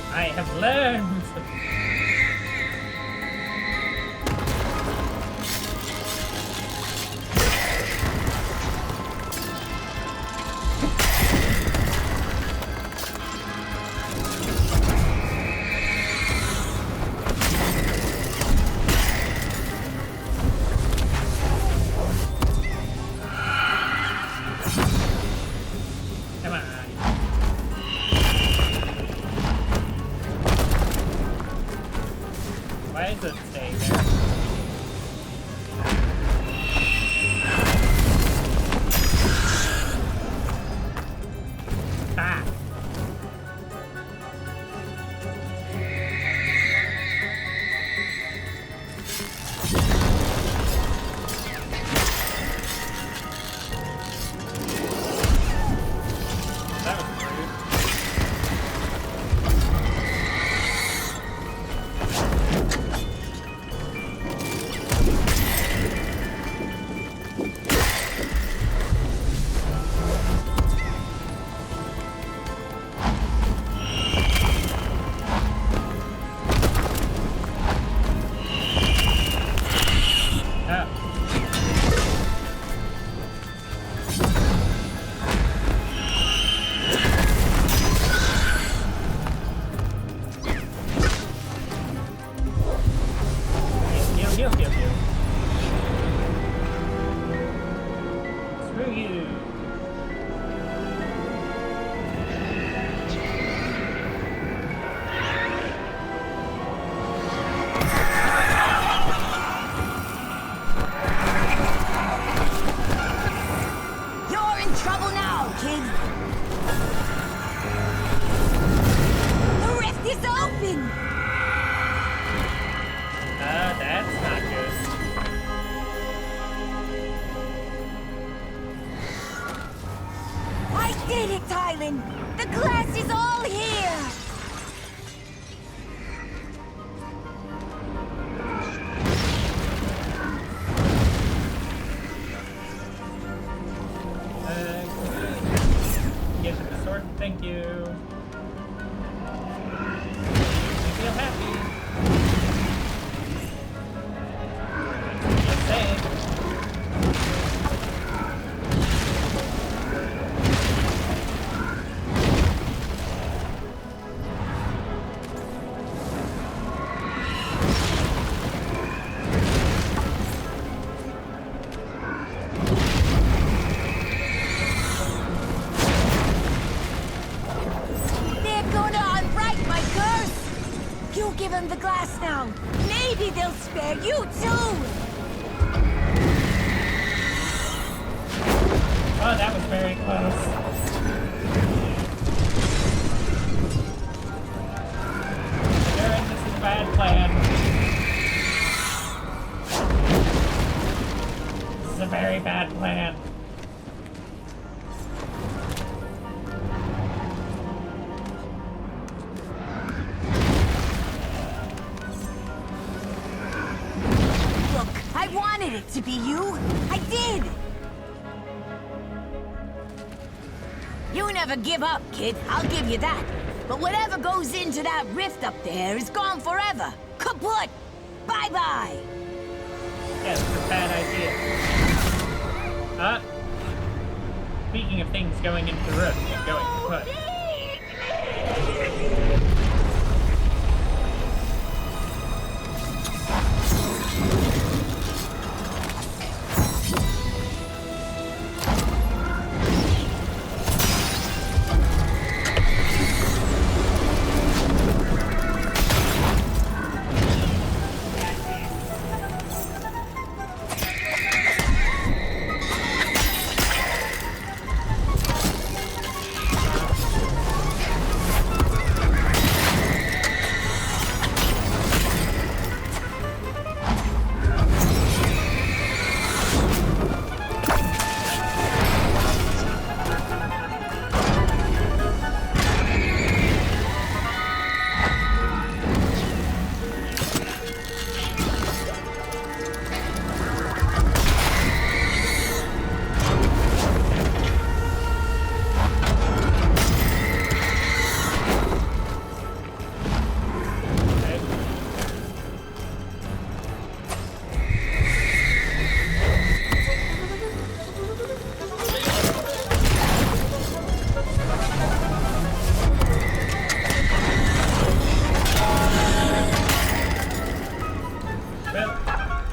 I have learned. Why is it staying there? Ah! That was rude. Heal. Screw you. You're in trouble now, kid. The rift is open. That's not good. I did it, Tylen. The glass is all here. Get the sword. Thank you. I feel happy. Just saying. They're gonna unwrite my curse. You give them the glass now. Maybe they'll spare you too. Oh, that was very close. Aaron, this is a bad plan. This is a very bad plan. Look, I wanted it to be you. I did. You never give up, kid. I'll give you that. But whatever goes into that rift up there is gone forever. Kaput! Bye-bye! Yes, it's a bad idea. Speaking of things going into the rift and going kaput.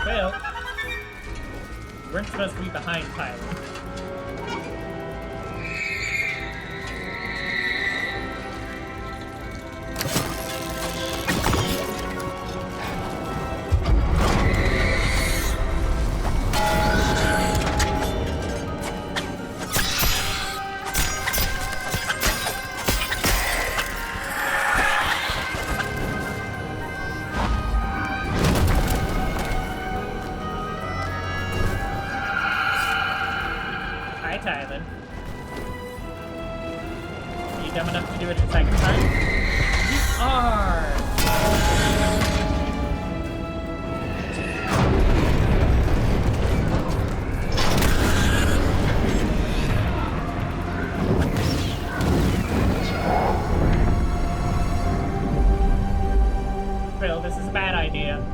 Well, we're supposed to be behind Tyler. do it the second time. You are! Quill, this is a bad idea.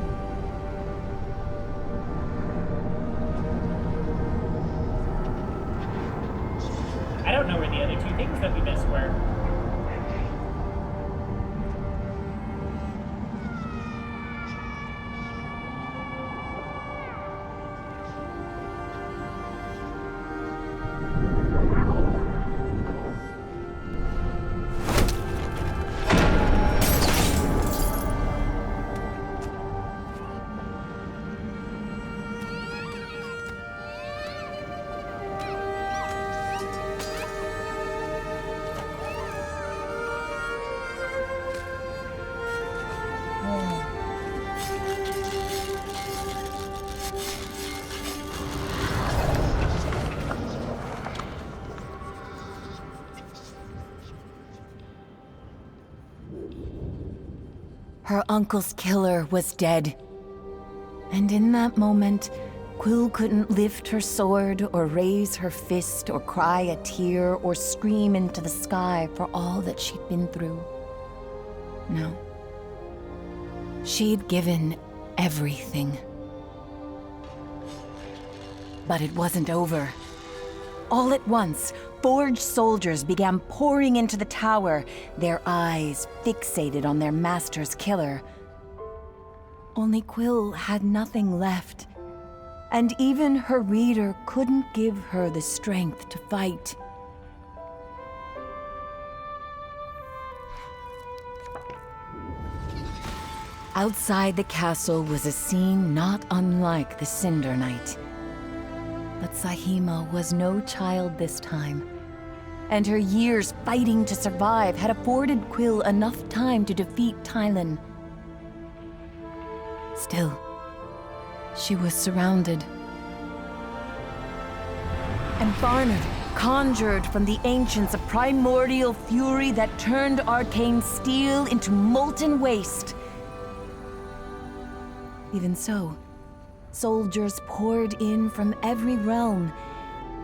I don't know where the other two things that we missed were. Her uncle's killer was dead. And in that moment, Quill couldn't lift her sword or raise her fist or cry a tear or scream into the sky for all that she'd been through. No. She'd given everything. But it wasn't over. All at once, forged soldiers began pouring into the tower, their eyes fixated on their master's killer. Only Quill had nothing left, and even her reader couldn't give her the strength to fight. Outside the castle was a scene not unlike the Cinder Night. But Saheema was no child this time, and her years fighting to survive had afforded Quill enough time to defeat Tylan. Still, she was surrounded. And Barnard conjured from the ancients a primordial fury that turned arcane steel into molten waste. Even so, soldiers poured in from every realm,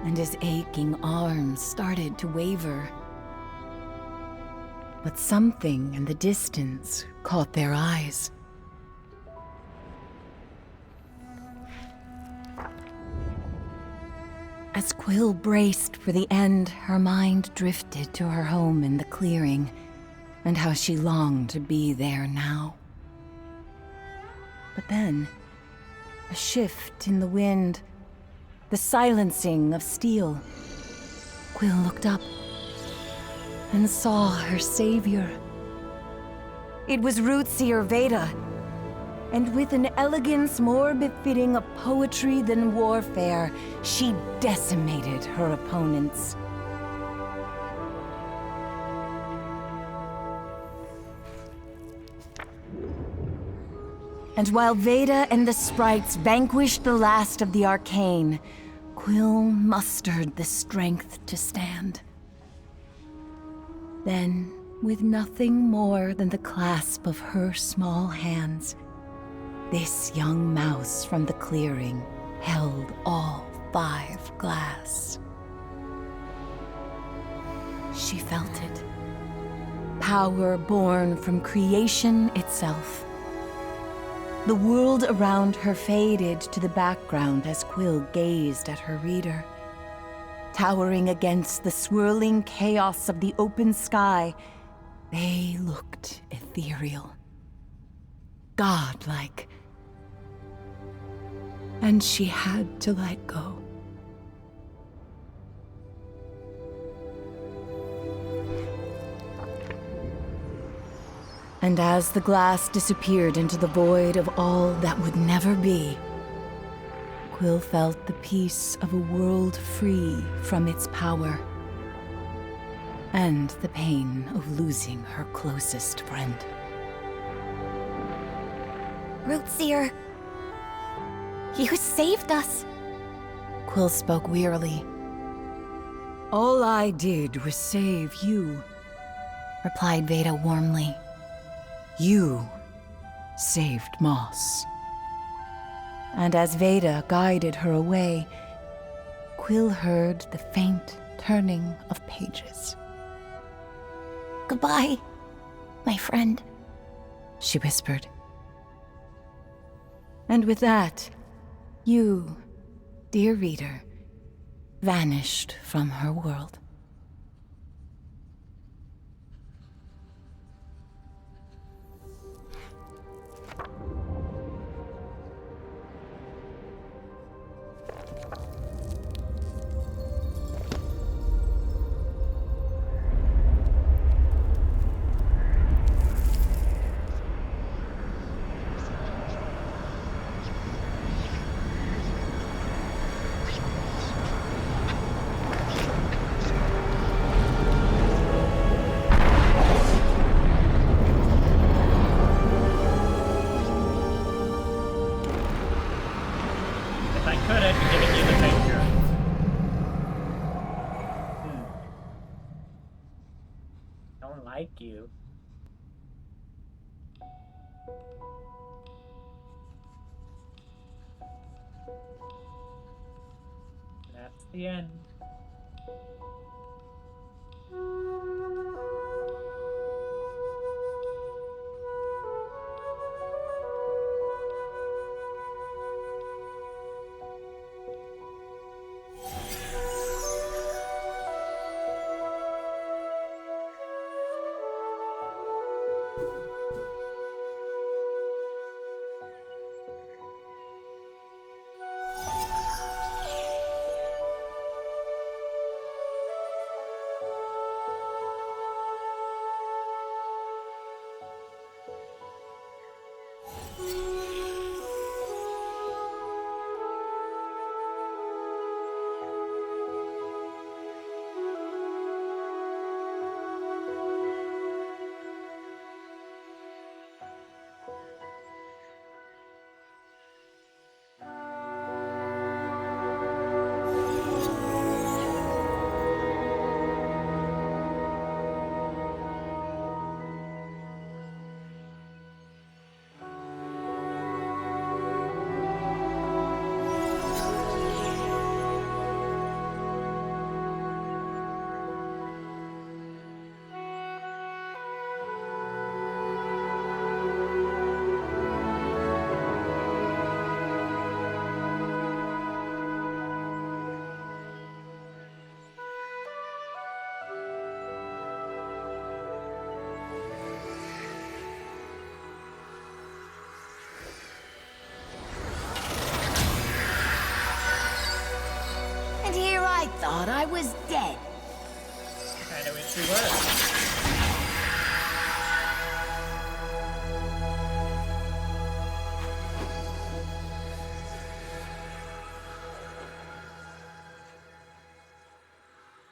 and his aching arms started to waver. But something in the distance caught their eyes. As Quill braced for the end, her mind drifted to her home in the clearing, and how she longed to be there now. But then, a shift in the wind, the silencing of steel. Quill looked up and saw her savior. It was Rootseer Veda, and with an elegance more befitting of poetry than warfare, she decimated her opponents. And while Veda and the sprites vanquished the last of the arcane, Quill mustered the strength to stand. Then, with nothing more than the clasp of her small hands, this young mouse from the clearing held all 5 glass. She felt it. Power born from creation itself. The world around her faded to the background as Quill gazed at her reader. Towering against the swirling chaos of the open sky, they looked ethereal, godlike. And she had to let go. And as the glass disappeared into the void of all that would never be, Quill felt the peace of a world free from its power, and the pain of losing her closest friend. Rootseer, you saved us. Quill spoke wearily. All I did was save you. replied Veda warmly. You saved Moss. And as Veda guided her away, Quill heard the faint turning of pages. Goodbye, my friend. She whispered. And with that, you, dear reader, vanished from her world. If I could, I'd be giving you the picture. Don't like you. That's the end. And here I thought I was dead. Kinda wish you were.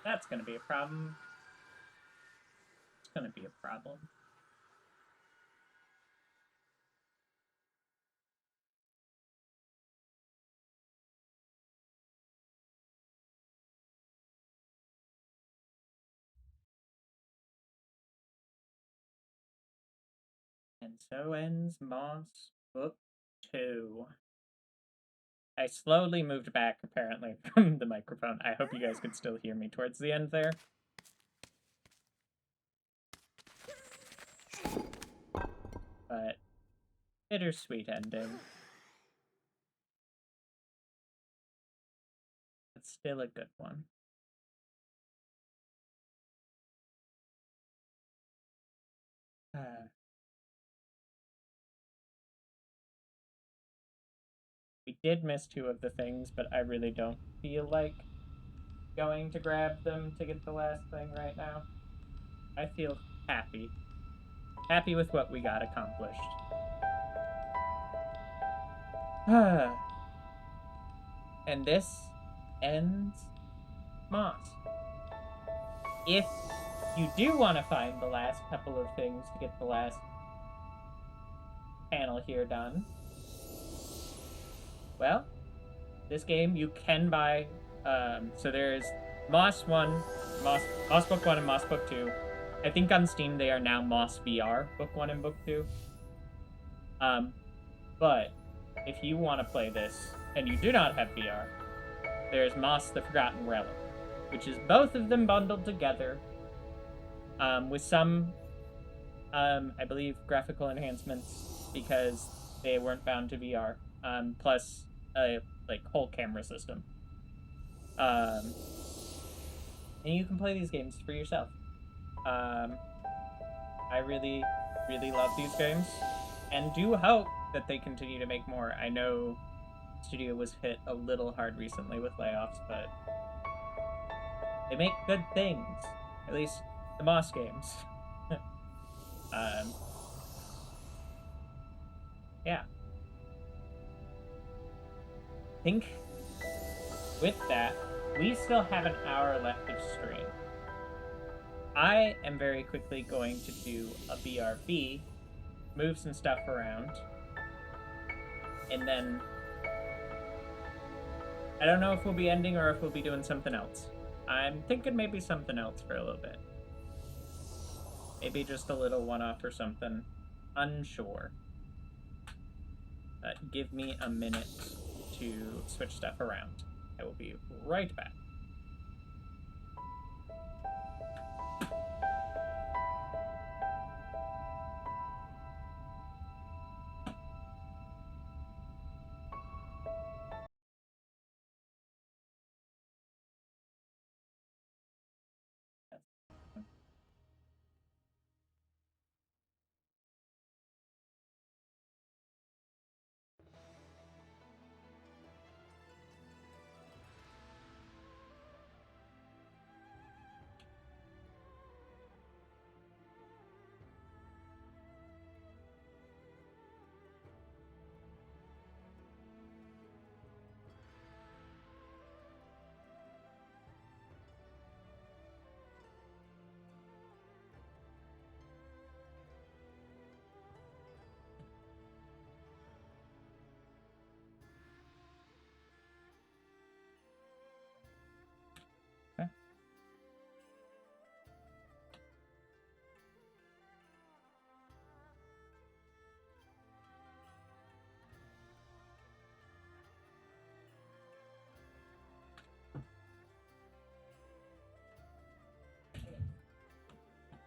That's gonna be a problem. It's gonna be a problem. And so ends Moss Book 2. I slowly moved back, apparently, from the microphone. I hope you guys could still hear me towards the end there. But bittersweet ending. But still a good one. We did miss two of the things, but I really don't feel like going to grab them to get the last thing right now. I feel happy. Happy with what we got accomplished. And this ends Moss. If you do want to find the last couple of things to get the last panel here done, well, this game you can buy. So there's Moss 1, Moss Book 1 and Moss Book 2 I think on Steam they are now Moss VR, Book 1 and Book 2. But if you want to play this and you do not have VR, there's Moss the Forgotten Relic, which is both of them bundled together with some, I believe, graphical enhancements because they weren't bound to VR, plus a whole camera system. And you can play these games for yourself. I really, really love these games and do hope that they continue to make more. I know Studio was hit a little hard recently with layoffs, but they make good things. At least the Moss games. Yeah. I think with that, we still have an hour left of stream. I am very quickly going to do a BRB, move some stuff around, and then I don't know if we'll be ending or if we'll be doing something else. I'm thinking maybe something else for a little bit. Maybe just a little one-off or something. Unsure. Give me a minute to switch stuff around. I will be right back.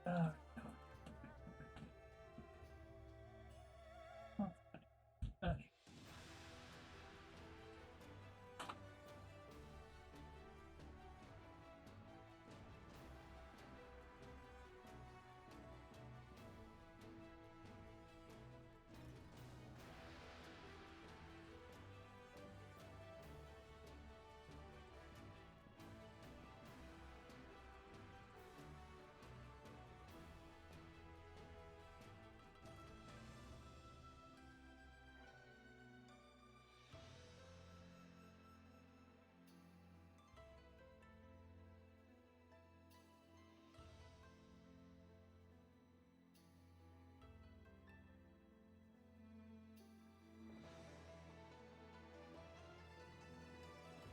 Okay.